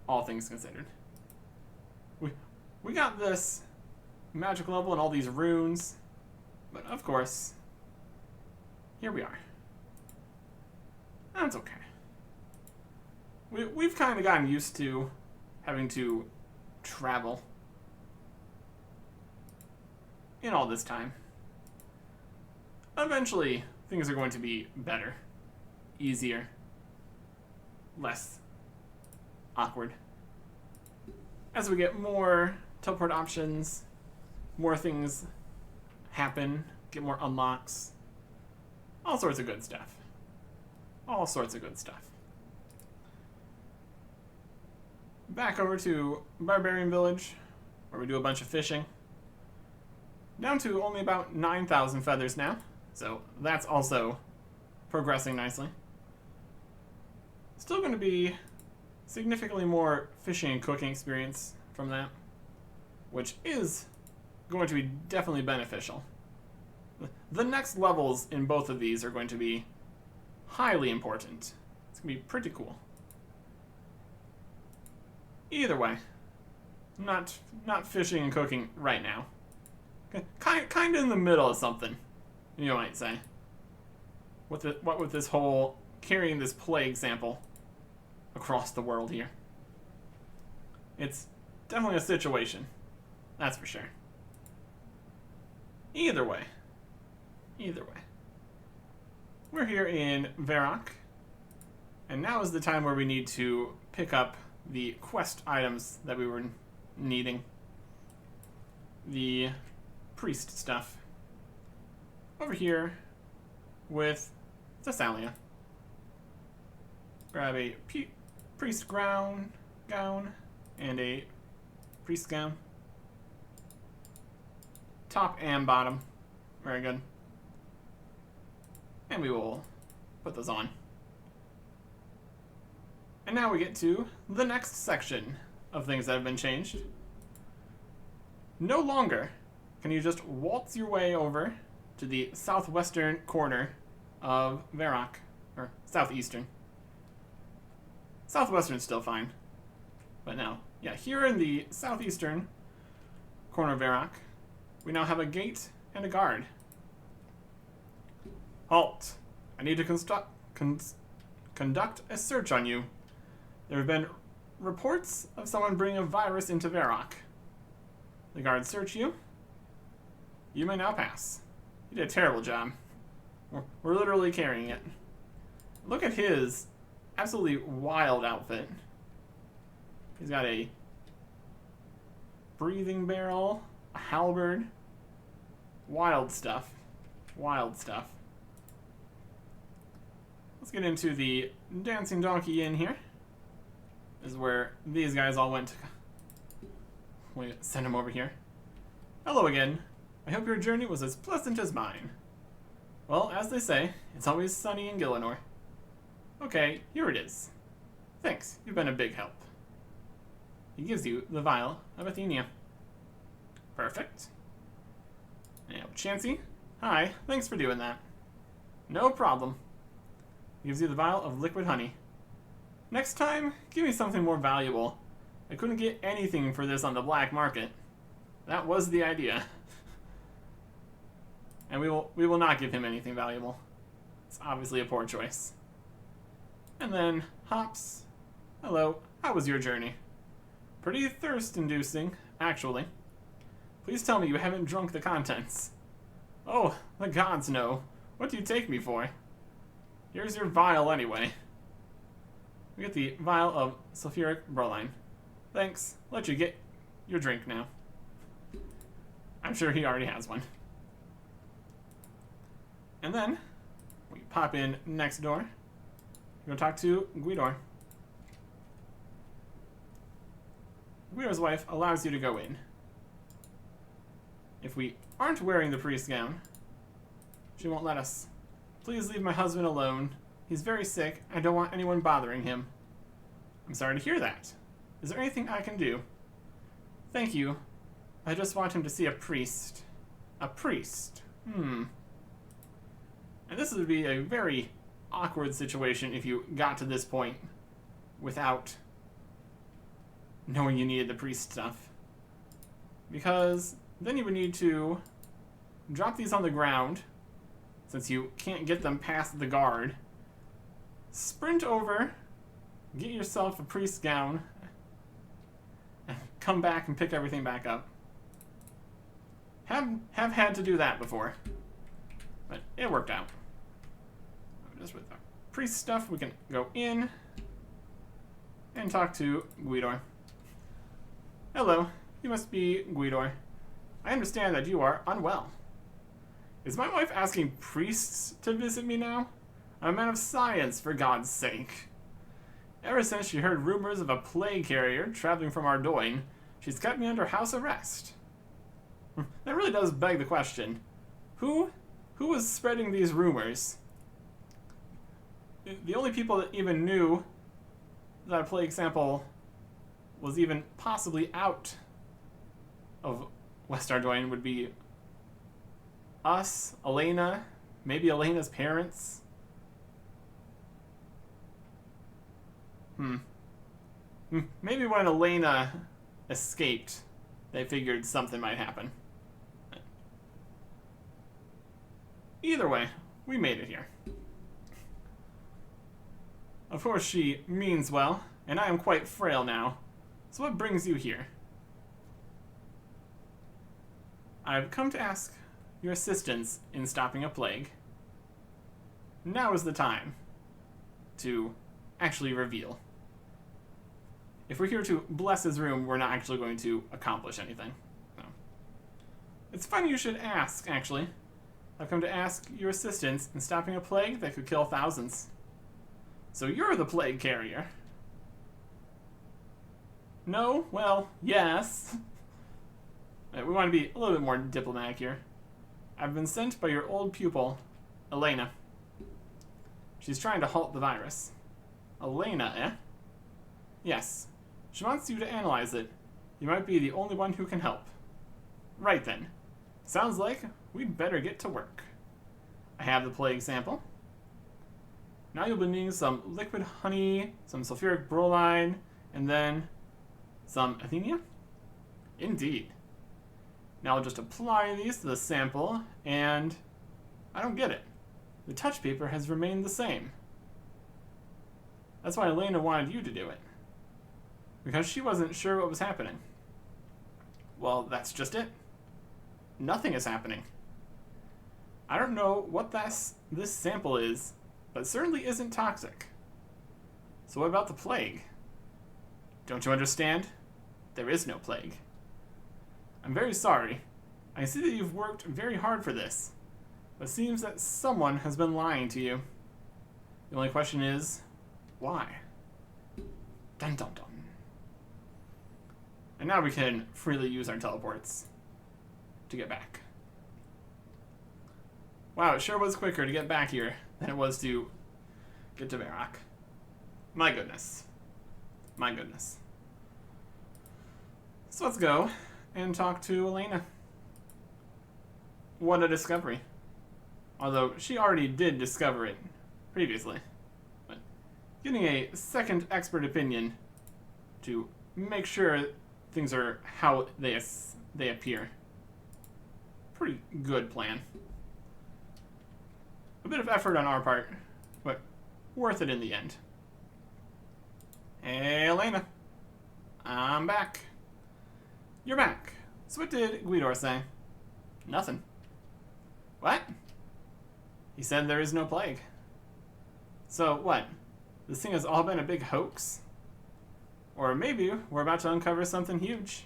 [SPEAKER 1] all things considered. We got this magic level and all these runes, but of course, here we are. That's okay. We've kind of gotten used to having to travel in all this time. Eventually, things are going to be better, easier, less awkward. As we get more teleport options, more things happen, get more unlocks, all sorts of good stuff. All sorts of good stuff. Back over to Barbarian Village, where we do a bunch of fishing. Down to only about 9,000 feathers now, so that's also progressing nicely. Still going to be significantly more fishing and cooking experience from that, which is going to be definitely beneficial. The next levels in both of these are going to be highly important. It's going to be pretty cool. Either way, not fishing and cooking right now. Kind of in the middle of something, you might say. What with this whole carrying this plague sample across the world here. It's definitely a situation, that's for sure. Either way, we're here in Varrock, and now is the time where we need to pick up the quest items that we were needing. The priest stuff. Over here with Thessalia. Grab a priest gown and a priest gown. top and bottom. Very good. And we will put those on. And now we get to the next section of things that have been changed. No longer can you just waltz your way over to the southwestern corner of Varrock, or southeastern. Southwestern's still fine. But now, yeah, here in the southeastern corner of Varrock, we now have a gate and a guard. Halt! I need to conduct a search on you. There have been reports of someone bringing a virus into Varrock. The guards search you. You may now pass. You did a terrible job. We're literally carrying it. Look at his absolutely wild outfit. He's got a breathing barrel, a halberd. Wild stuff. Wild stuff. Let's get into the Dancing Donkey Inn here. This is where these guys all went. We send them over here. Hello again. I hope your journey was as pleasant as mine. Well, as they say, it's always sunny in Gillinor. Okay, here it is. Thanks, you've been a big help. He gives you the vial of Athenia. Perfect. Now, Chansey. Hi, thanks for doing that. No problem. He gives you the vial of liquid honey. Next time, give me something more valuable. I couldn't get anything for this on the black market. That was the idea. And we will not give him anything valuable. It's obviously a poor choice. And then, Hops. Hello, how was your journey? Pretty thirst-inducing, actually. Please tell me you haven't drunk the contents. Oh, the gods know. What do you take me for? Here's your vial anyway. We get the vial of sulfuric bromine. Thanks. Let you get your drink now. I'm sure he already has one. And then, we pop in next door. Go talk to Guidor. Guidor's wife allows you to go in. If we aren't wearing the priest gown, she won't let us. Please leave my husband alone. He's very sick. I don't want anyone bothering him. I'm sorry to hear that. Is there anything I can do? Thank you. I just want him to see a priest. A priest? And this would be a very awkward situation if you got to this point without knowing you needed the priest stuff. Because then you would need to drop these on the ground, since you can't get them past the guard. Sprint over, get yourself a priest gown, and come back and pick everything back up. Have had to do that before, but it worked out. Just with our priest stuff, we can go in and talk to Guidor. Hello, you must be Guidor. I understand that you are unwell. Is my wife asking priests to visit me now? I'm a man of science, for God's sake. Ever since she heard rumors of a plague carrier traveling from Ardoin, she's kept me under house arrest. That really does beg the question. Who was spreading these rumors? The only people that even knew that a plague sample was even possibly out of West Ardoin would be us, Elena, maybe Elena's parents. Maybe when Elena escaped, they figured something might happen. Either way, we made it here. Of course, she means well, and I am quite frail now. So what brings you here? I've come to ask your assistance in stopping a plague. Now is the time to actually reveal. If we're here to bless his room, we're not actually going to accomplish anything. No. It's funny you should ask, actually. I've come to ask your assistance in stopping a plague that could kill thousands. So you're the plague carrier. No? Well, yes. We want to be a little bit more diplomatic here. I've been sent by your old pupil, Elena. She's trying to halt the virus. Elena, eh? Yes. She wants you to analyze it. You might be the only one who can help. Right then. Sounds like we'd better get to work. I have the plague sample. Now you'll be needing some liquid honey, some sulfuric bromide, and then some Athenia? Indeed. Now I'll just apply these to the sample, and I don't get it. The touch paper has remained the same. That's why Elena wanted you to do it. Because she wasn't sure what was happening. Well, that's just it. Nothing is happening. I don't know what this sample is, but it certainly isn't toxic. So what about the plague? Don't you understand? There is no plague. I'm very sorry. I see that you've worked very hard for this, but it seems that someone has been lying to you. The only question is, why? Dun dun dun. And now we can freely use our teleports to get back. Wow, it sure was quicker to get back here than it was to get to Varrock. My goodness. My goodness. So let's go and talk to Elena. What a discovery. Although she already did discover it previously. But getting a second expert opinion to make sure things are how they appear. Pretty good plan. A bit of effort on our part, but worth it in the end. Hey, Elena. I'm back. You're back. So what did Guidor say? Nothing. What? He said there is no plague. So what? This thing has all been a big hoax? Or maybe we're about to uncover something huge.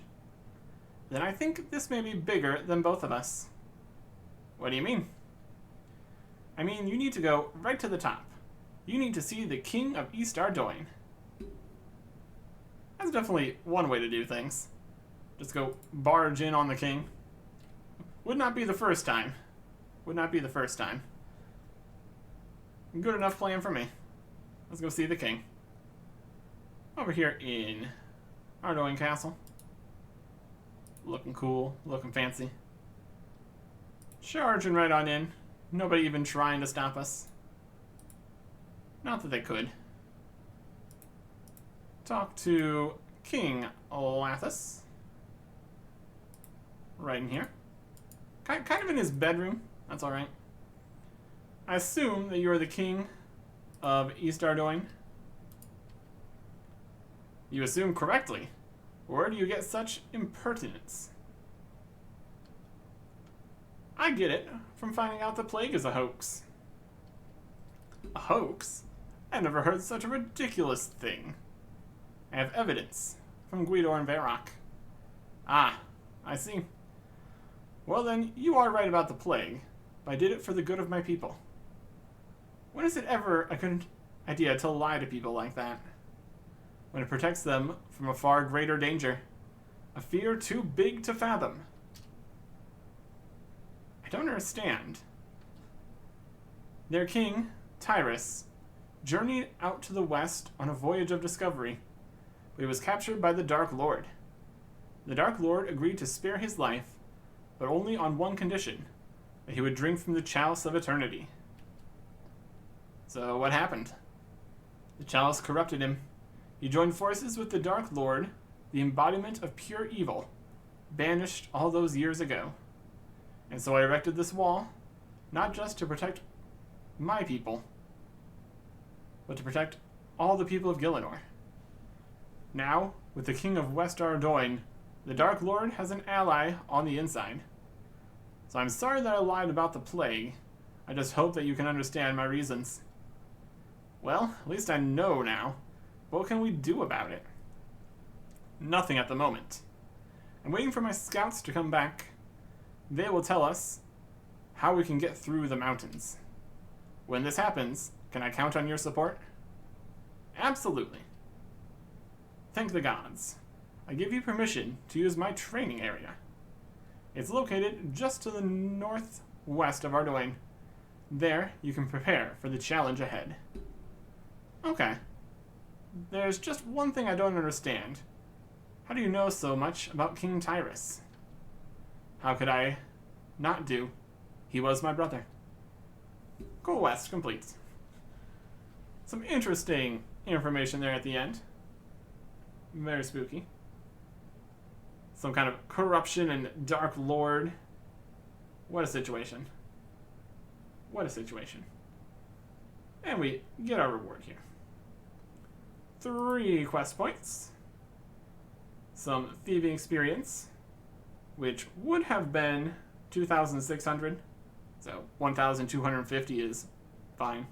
[SPEAKER 1] Then I think this may be bigger than both of us. What do you mean? I mean, you need to go right to the top. You need to see the King of East Ardoin. That's definitely one way to do things. Just go barge in on the king. Would not be the first time. Would not be the first time. Good enough plan for me. Let's go see the king. Over here in Ardoin Castle. Looking cool, looking fancy. Charging right on in. Nobody even trying to stop us. Not that they could. Talk to King Lathis. Right in here. Kind of in his bedroom. That's alright. I assume that you are the king of East Ardoin. You assume correctly. Where do you get such impertinence? I get it from finding out the plague is a hoax. A hoax? I never heard such a ridiculous thing. I have evidence from Guidor and Varrock. Ah, I see. Well then, you are right about the plague, but I did it for the good of my people. When is it ever a good idea to lie to people like that? When it protects them from a far greater danger. A fear too big to fathom. I don't understand. Their king, Tyrus, journeyed out to the west on a voyage of discovery, but he was captured by the Dark Lord. The Dark Lord agreed to spare his life, but only on one condition, that he would drink from the chalice of eternity. So what happened? The chalice corrupted him. He joined forces with the Dark Lord, the embodiment of pure evil, banished all those years ago. And so I erected this wall, not just to protect my people, but to protect all the people of Gielinor. Now, with the King of West Ardoin, the Dark Lord has an ally on the inside. So I'm sorry that I lied about the plague. I just hope that you can understand my reasons. Well, at least I know now. What can we do about it? Nothing at the moment. I'm waiting for my scouts to come back. They will tell us how we can get through the mountains. When this happens, can I count on your support? Absolutely. Thank the gods. I give you permission to use my training area. It's located just to the northwest of Ardoin. There, you can prepare for the challenge ahead. Okay. There's just one thing I don't understand. How do you know so much about King Tyrus? How could I not do? He was my brother. Cool West complete. Some interesting information there at the end. Very spooky. Some kind of corruption and Dark Lord. What a situation. What a situation. And we get our reward here. 3 quest points. Some thieving experience, which would have been 2,600. So 1,250 is fine.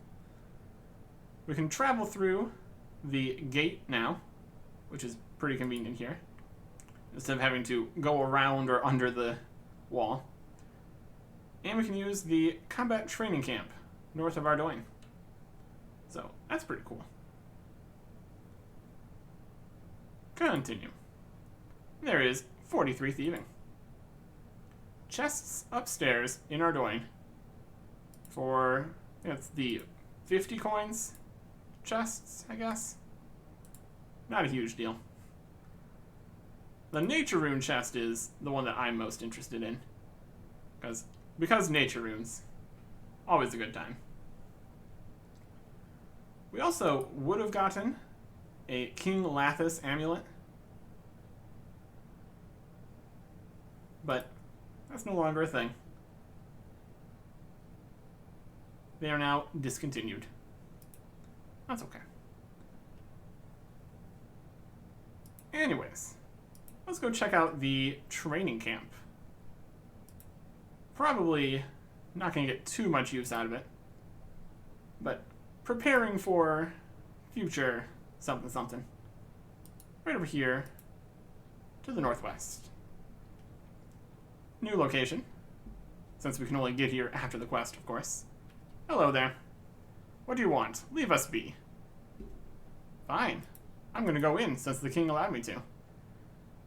[SPEAKER 1] We can travel through the gate now, which is pretty convenient here, instead of having to go around or under the wall. And we can use the combat training camp north of Ardoin. So that's pretty cool. Continue. There is 43 thieving. Chests upstairs in Ardoin for, it's the 50 coins chests, I guess. Not a huge deal. The nature rune chest is the one that I'm most interested in. Because nature runes. Always a good time. We also would have gotten a King Lathis amulet. But that's no longer a thing. They are now discontinued. That's okay. Anyways, let's go check out the training camp. Probably not going to get too much use out of it, but preparing for future something something. Right over here to the northwest. New location, since we can only get here after the quest, of course. Hello there. What do you want? Leave us be. Fine. I'm going to go in, since the king allowed me to.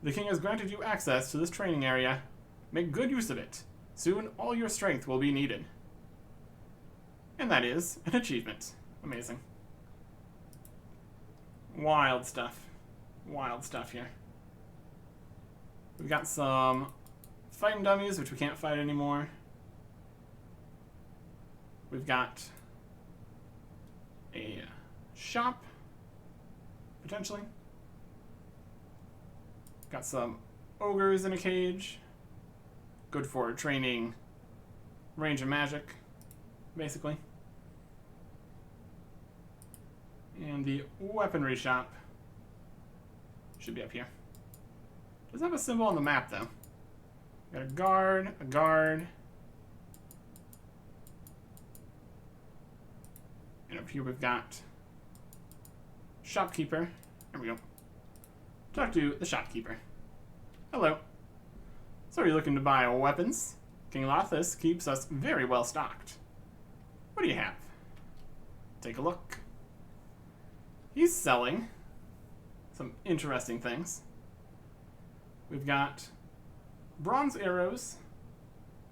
[SPEAKER 1] The king has granted you access to this training area. Make good use of it. Soon, all your strength will be needed. And that is an achievement. Amazing. Wild stuff. Wild stuff here. We've got some fighting dummies, which we can't fight anymore. We've got a shop, potentially. Got some ogres in a cage. Good for training range and magic, basically. And the weaponry shop should be up here. Does it have a symbol on the map, though? Got a guard, a guard. And up here we've got shopkeeper. There we go. Talk to the shopkeeper. Hello. So are you looking to buy weapons? King Lathis keeps us very well stocked. What do you have? Take a look. He's selling some interesting things. We've got bronze arrows,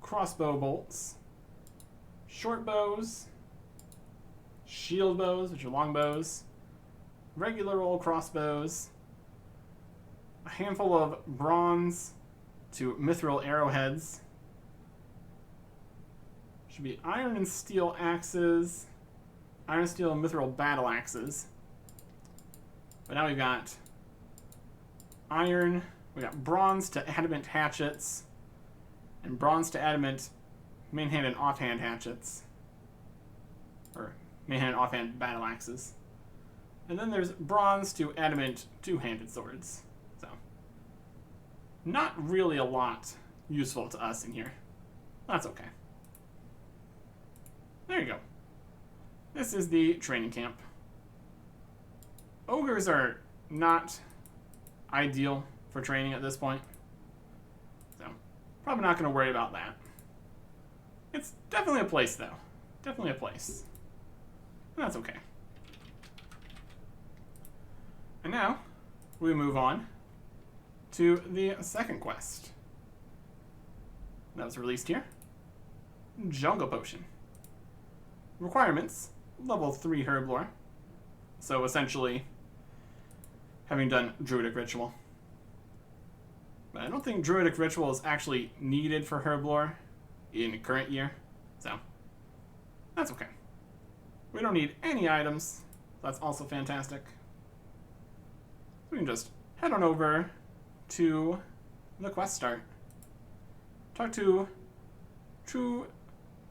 [SPEAKER 1] crossbow bolts, short bows, shield bows, which are long bows, regular old crossbows, a handful of bronze to mithril arrowheads. Should be iron and steel axes, iron, steel, and mithril battle axes. But now we've got iron, we got bronze to adamant hatchets, and bronze to adamant main-hand and offhand hatchets. Or main-hand and offhand battle axes. And then there's bronze to adamant two-handed swords. So, not really a lot useful to us in here. That's okay. There you go. This is the training camp. Ogres are not ideal for training at this point. So, probably not going to worry about that. It's definitely a place, though. Definitely a place. And that's okay. And now, we move on to the second quest. that was released here. Jungle Potion. Requirements, level 3 herb lore. So essentially, having done Druidic Ritual. But I don't think Druidic Ritual is actually needed for herb lore in current year, so that's okay. We don't need any items. That's also fantastic. We can just head on over to the quest start. Talk to True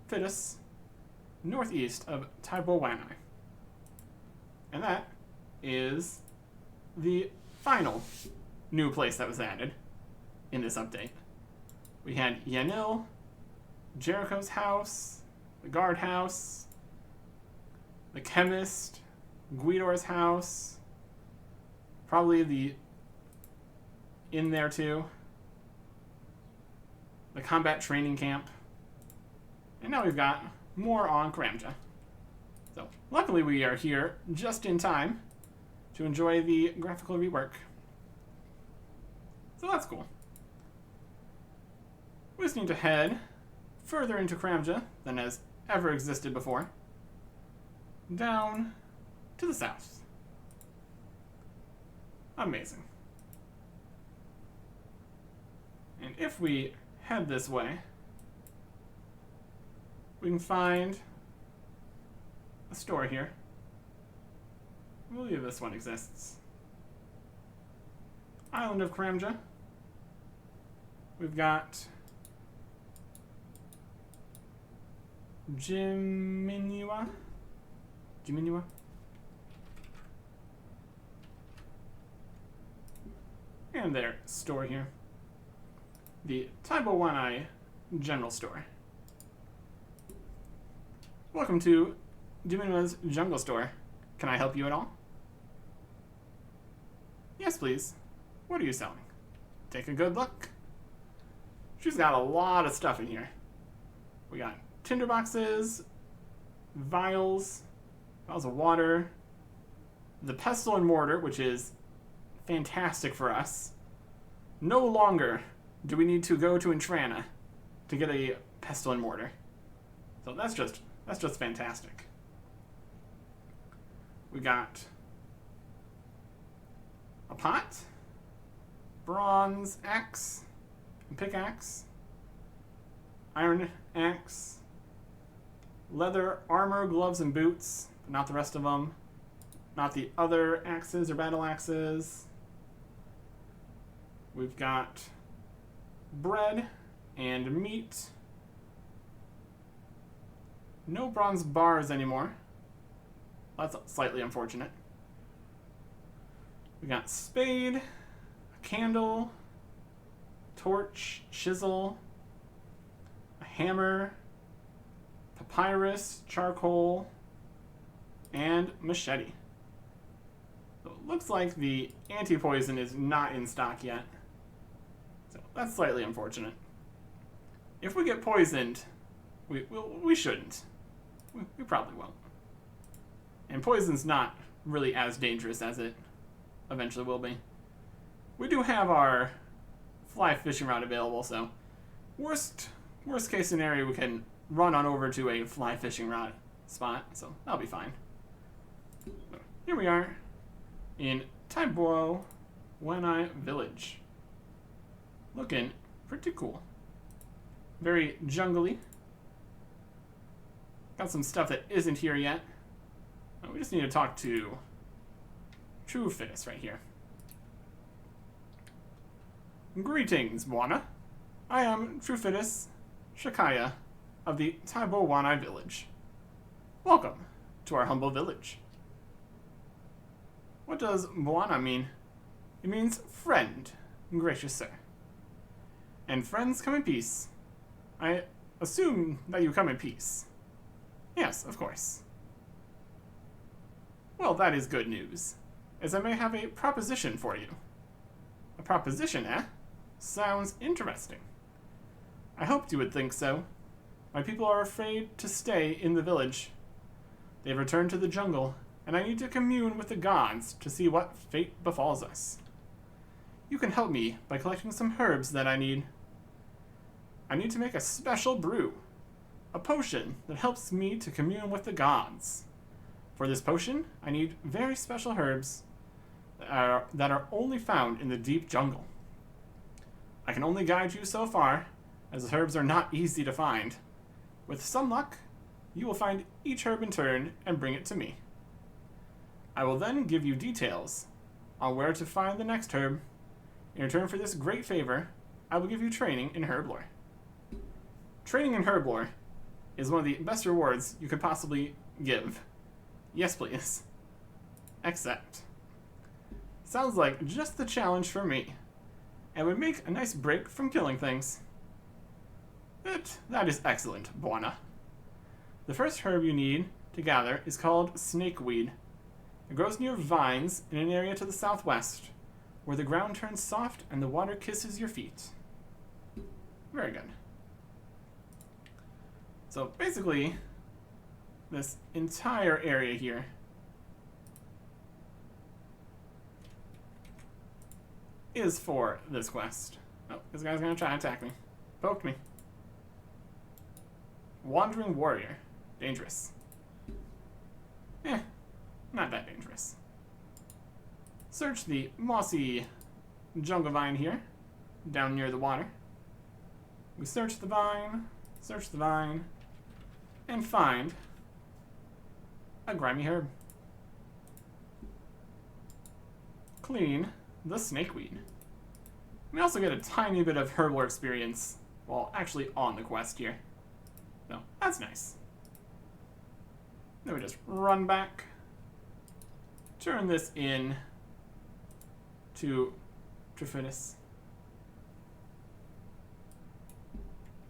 [SPEAKER 1] Fitus, northeast of Taibowanai. And that is the final new place that was added in this update. We had Yanil, Jericho's house, the guard house, the chemist, Guidor's house, probably the inn there too, the combat training camp, and now we've got more on Karamja. So luckily we are here just in time to enjoy the graphical rework. So that's cool. We just need to head further into Karamja than has ever existed before, down to the south. Amazing. And if we head this way, we can find a store here. I believe this one exists. Island of Karamja. We've got Jiminua. And their store here. The Taibowanai General Store. Welcome to Jiminua's Jungle Store. Can I help you at all? Yes, please. What are you selling? Take a good look. She's got a lot of stuff in here. We got tinder boxes, vials of water, the pestle and mortar, which is fantastic for us. No longer do we need to go to Entrana to get a pestle and mortar. So that's just fantastic. We got a pot, bronze axe, and pickaxe, iron axe, leather armor, gloves, and boots, but not the rest of them. Not the other axes or battle axes. We've got bread and meat. No bronze bars anymore. That's slightly unfortunate. We got spade, a candle, torch, chisel, a hammer, papyrus, charcoal, and machete. So it looks like the anti-poison is not in stock yet. So that's slightly unfortunate. If we get poisoned, we shouldn't. We probably won't. And poison's not really as dangerous as it eventually will be. We do have our fly fishing rod available, so worst case scenario, we can run on over to a fly fishing rod spot, so that'll be fine. So here we are in Taibowanai Village. Looking pretty cool. Very jungly. Got some stuff that isn't here yet. We just need to talk to True Fitus right here. Greetings, Bwana. I am True Fitus Shakaya of the Taibowanai Village. Welcome to our humble village. What does Bwana mean? It means friend, gracious sir. And friends come in peace. I assume that you come in peace. Yes, of course. Well, that is good news, as I may have a proposition for you. A proposition, eh? Sounds interesting. I hoped you would think so. My people are afraid to stay in the village. They've returned to the jungle, and I need to commune with the gods to see what fate befalls us. You can help me by collecting some herbs that I need. I need to make a special brew. A potion that helps me to commune with the gods. For this potion, I need very special herbs that are only found in the deep jungle. I can only guide you so far, as the herbs are not easy to find. With some luck, you will find each herb in turn and bring it to me. I will then give you details on where to find the next herb. In return for this great favor, I will give you training in herb lore. Training in herb lore is one of the best rewards you could possibly give. Yes, please. Accept. Sounds like just the challenge for me, and would make a nice break from killing things. That is excellent, Buona. The first herb you need to gather is called snakeweed. It grows near vines in an area to the southwest, where the ground turns soft and the water kisses your feet. Very good. So basically, this entire area here is for this quest. Oh, this guy's gonna try and attack me. Poked me. Wandering warrior. Dangerous. Not that dangerous. Search the mossy jungle vine here, down near the water. We search the vine, and find a grimy herb. Clean the snakeweed. We also get a tiny bit of herbal experience while actually on the quest here. So, that's nice. Then we just run back, turn this in to Trifidus.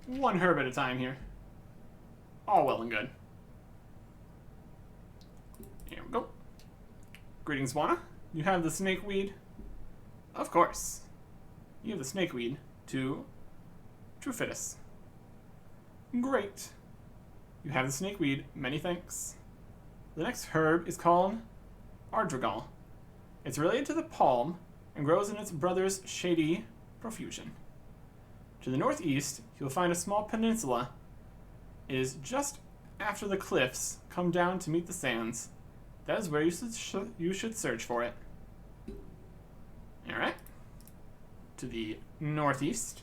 [SPEAKER 1] One herb at a time here. All well and good. Here we go. Greetings, Buona. You have the snakeweed? Of course. You have the snakeweed to Trifidus. Great. You have the snakeweed. Many thanks. The next herb is called Ardrigal. It's related to the palm and grows in its brother's shady profusion. To the northeast, you'll find a small peninsula. It is just after the cliffs come down to meet the sands. That is where you should search for it. Alright. To the northeast,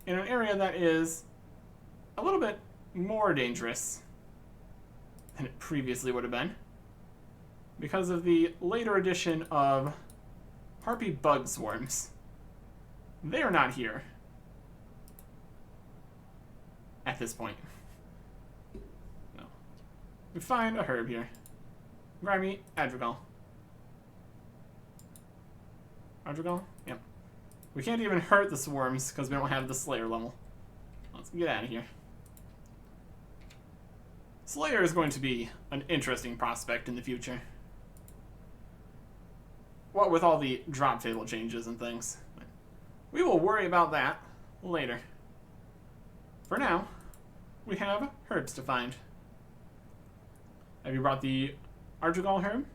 [SPEAKER 1] in an area that is a little bit more dangerous than it previously would have been, because of the later addition of harpy bug swarms. They are not here at this point. No. We find a herb here. Grimy Adrigal. Adrigal? Yep. We can't even hurt the swarms because we don't have the Slayer level. Let's get out of here. Slayer is going to be an interesting prospect in the future. What with all the drop table changes and things. We will worry about that later. For now, we have herbs to find. Have you brought the Ardrigal herb?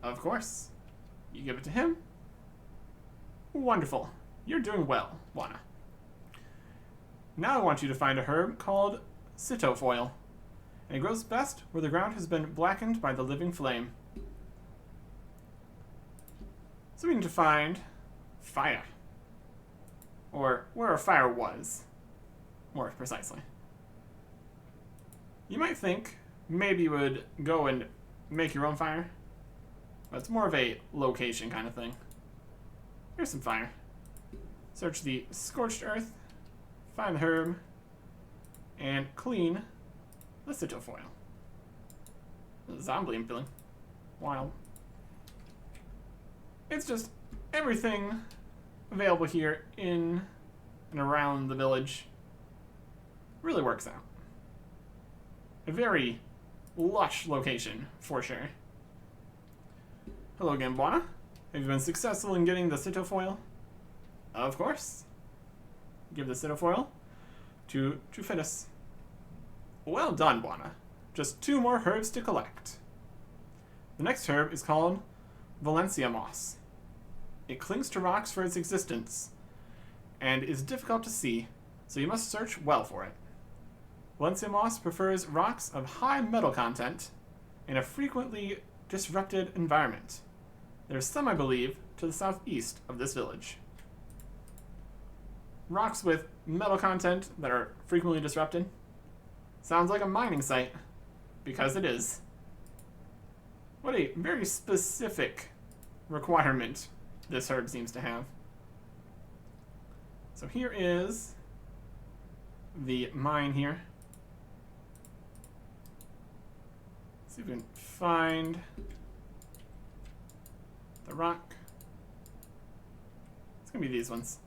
[SPEAKER 1] Of course. You give it to him. Wonderful. You're doing well, Buona. Now I want you to find a herb called Citofoil. And it grows best where the ground has been blackened by the living flame. So we need to find fire. Or where a fire was, more precisely. You might think maybe you would go and make your own fire, but it's more of a location kind of thing. Here's some fire. Search the scorched earth, find the herb, and clean the Citofoil. Zombie feeling. Wild. It's just everything available here in and around the village really works out. A very lush location, for sure. Hello again, Buona. Have you been successful in getting the Citofoil? Of course. Give the Citofoil to Trifidus. Well done, Buona. Just 2 more herbs to collect. The next herb is called Valencia Moss. It clings to rocks for its existence. and is difficult to see, so you must search well for it. Valencia moss prefers rocks of high metal content in a frequently disrupted environment. There's some, I believe, to the southeast of this village. Rocks with metal content that are frequently disrupted. Sounds like a mining site, because it is. What a very specific requirement this herb seems to have. So here is the mine here. See if we can find the rock. It's gonna be these ones.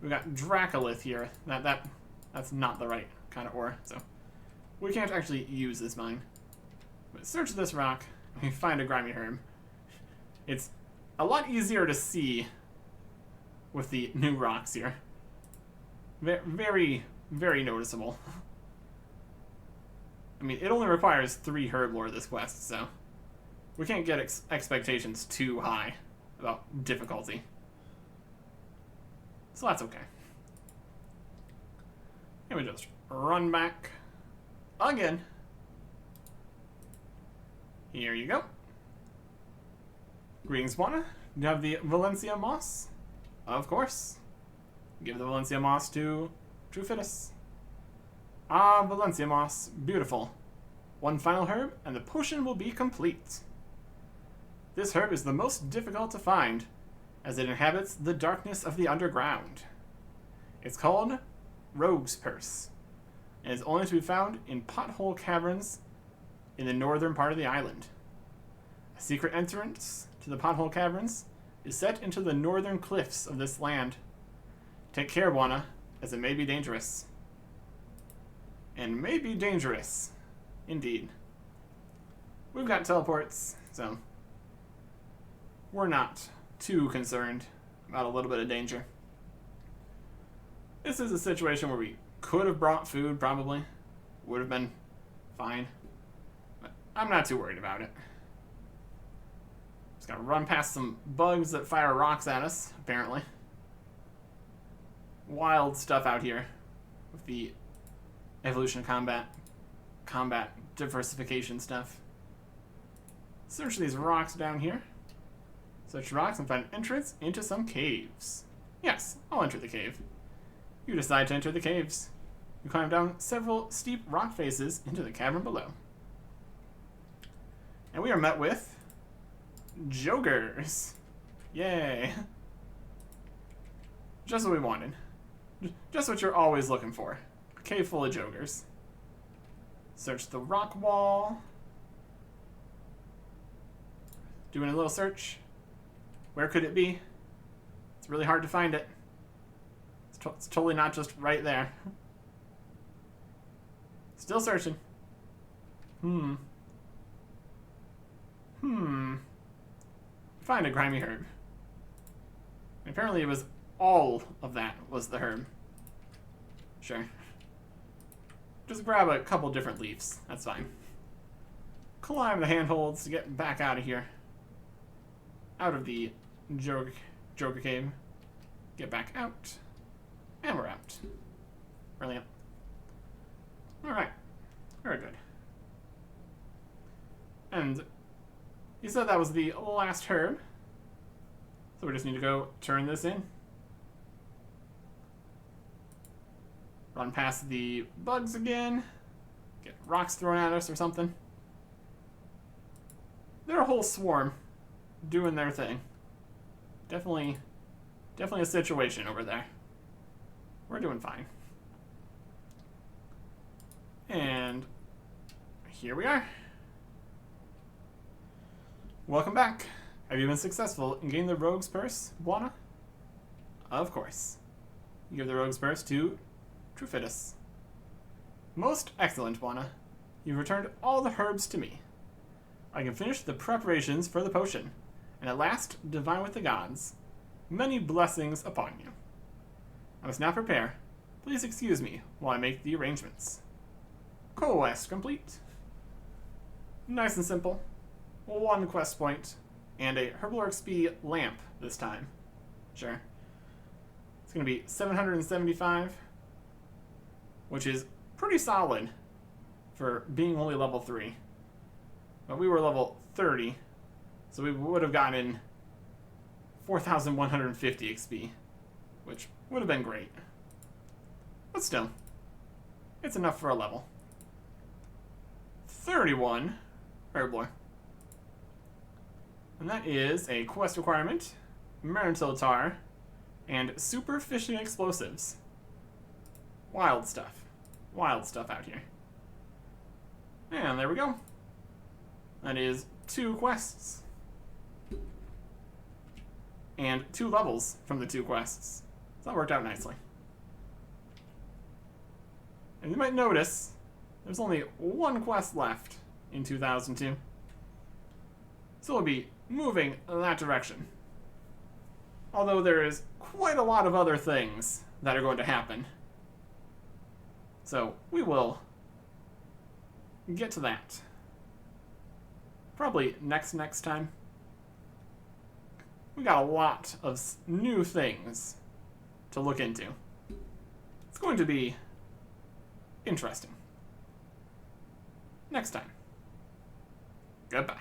[SPEAKER 1] We got Dracolith here. That's not the right kind of ore, so we can't actually use this mine. But search this rock and we find a grimy herb. It's a lot easier to see with the new rocks here. Very, very noticeable. I mean, it only requires 3 herb lore this quest, so we can't get expectations too high about difficulty. So that's okay. And we just run back again. Here you go. Greetings, Juana. Do you have the Valencia moss? Of course. Give the Valencia moss to Trufitus. Ah, Valencia moss. Beautiful. One final herb, and the potion will be complete. This herb is the most difficult to find, as it inhabits the darkness of the underground. It's called Rogue's Purse, and is only to be found in pothole caverns in the northern part of the island. A secret entrance to the pothole caverns is set into the northern cliffs of this land. Take care, Juana, as it may be dangerous. And may be dangerous. Indeed. We've got teleports, so we're not too concerned about a little bit of danger. This is a situation where we could have brought food, probably. Would have been fine. But I'm not too worried about it. Just gotta run past some bugs that fire rocks at us, apparently. Wild stuff out here with the evolution of combat diversification stuff. Search these rocks down here. Search rocks and find an entrance into some caves. Yes, I'll enter the cave. You decide to enter the caves. You climb down several steep rock faces into the cavern below. And we are met with Jokers. Yay. Just what we wanted. Just what you're always looking for. A cave full of Jokers. Search the rock wall. Doing a little search. Where could it be? It's really hard to find it. It's totally not just right there. Still searching. Find a grimy herb. And apparently it was all of that was the herb. Sure. Just grab a couple different leaves. That's fine. Climb the handholds to get back out of here. Out of the Joker cave. Get back out. And we're out. Brilliant. Alright. Very good. And you said that was the last herb. So we just need to go turn this in. Run past the bugs again. Get rocks thrown at us or something. They're a whole swarm doing their thing. Definitely a situation over there. We're doing fine. And here we are. Welcome back. Have you been successful in getting the Rogue's Purse, Buana? Of course. You give the Rogue's Purse to Trufitus. Most excellent, Buana. You've returned all the herbs to me. I can finish the preparations for the potion, and at last divine with the gods. Many blessings upon you. I must now prepare. Please excuse me while I make the arrangements. Quest complete. Nice and simple. 1 quest point, and a Herbal XP lamp this time. Sure. going to be 775, which is pretty solid for being only level 3. But we were level 30, so we would have gotten 4,150 XP, which would have been great. But still, it's enough for a level. 31 Herblore. And that is a quest requirement, Marintil Tar, and Super Fishing Explosives. Wild stuff. Wild stuff out here. And there we go. That is 2 quests. And 2 levels from the 2 quests. So that worked out nicely. And you might notice there's only 1 quest left in 2002. So we'll be moving in that direction. Although there is quite a lot of other things that are going to happen. So we will get to that. Probably next time. We got a lot of new things to look into. It's going to be interesting. Next time. Goodbye.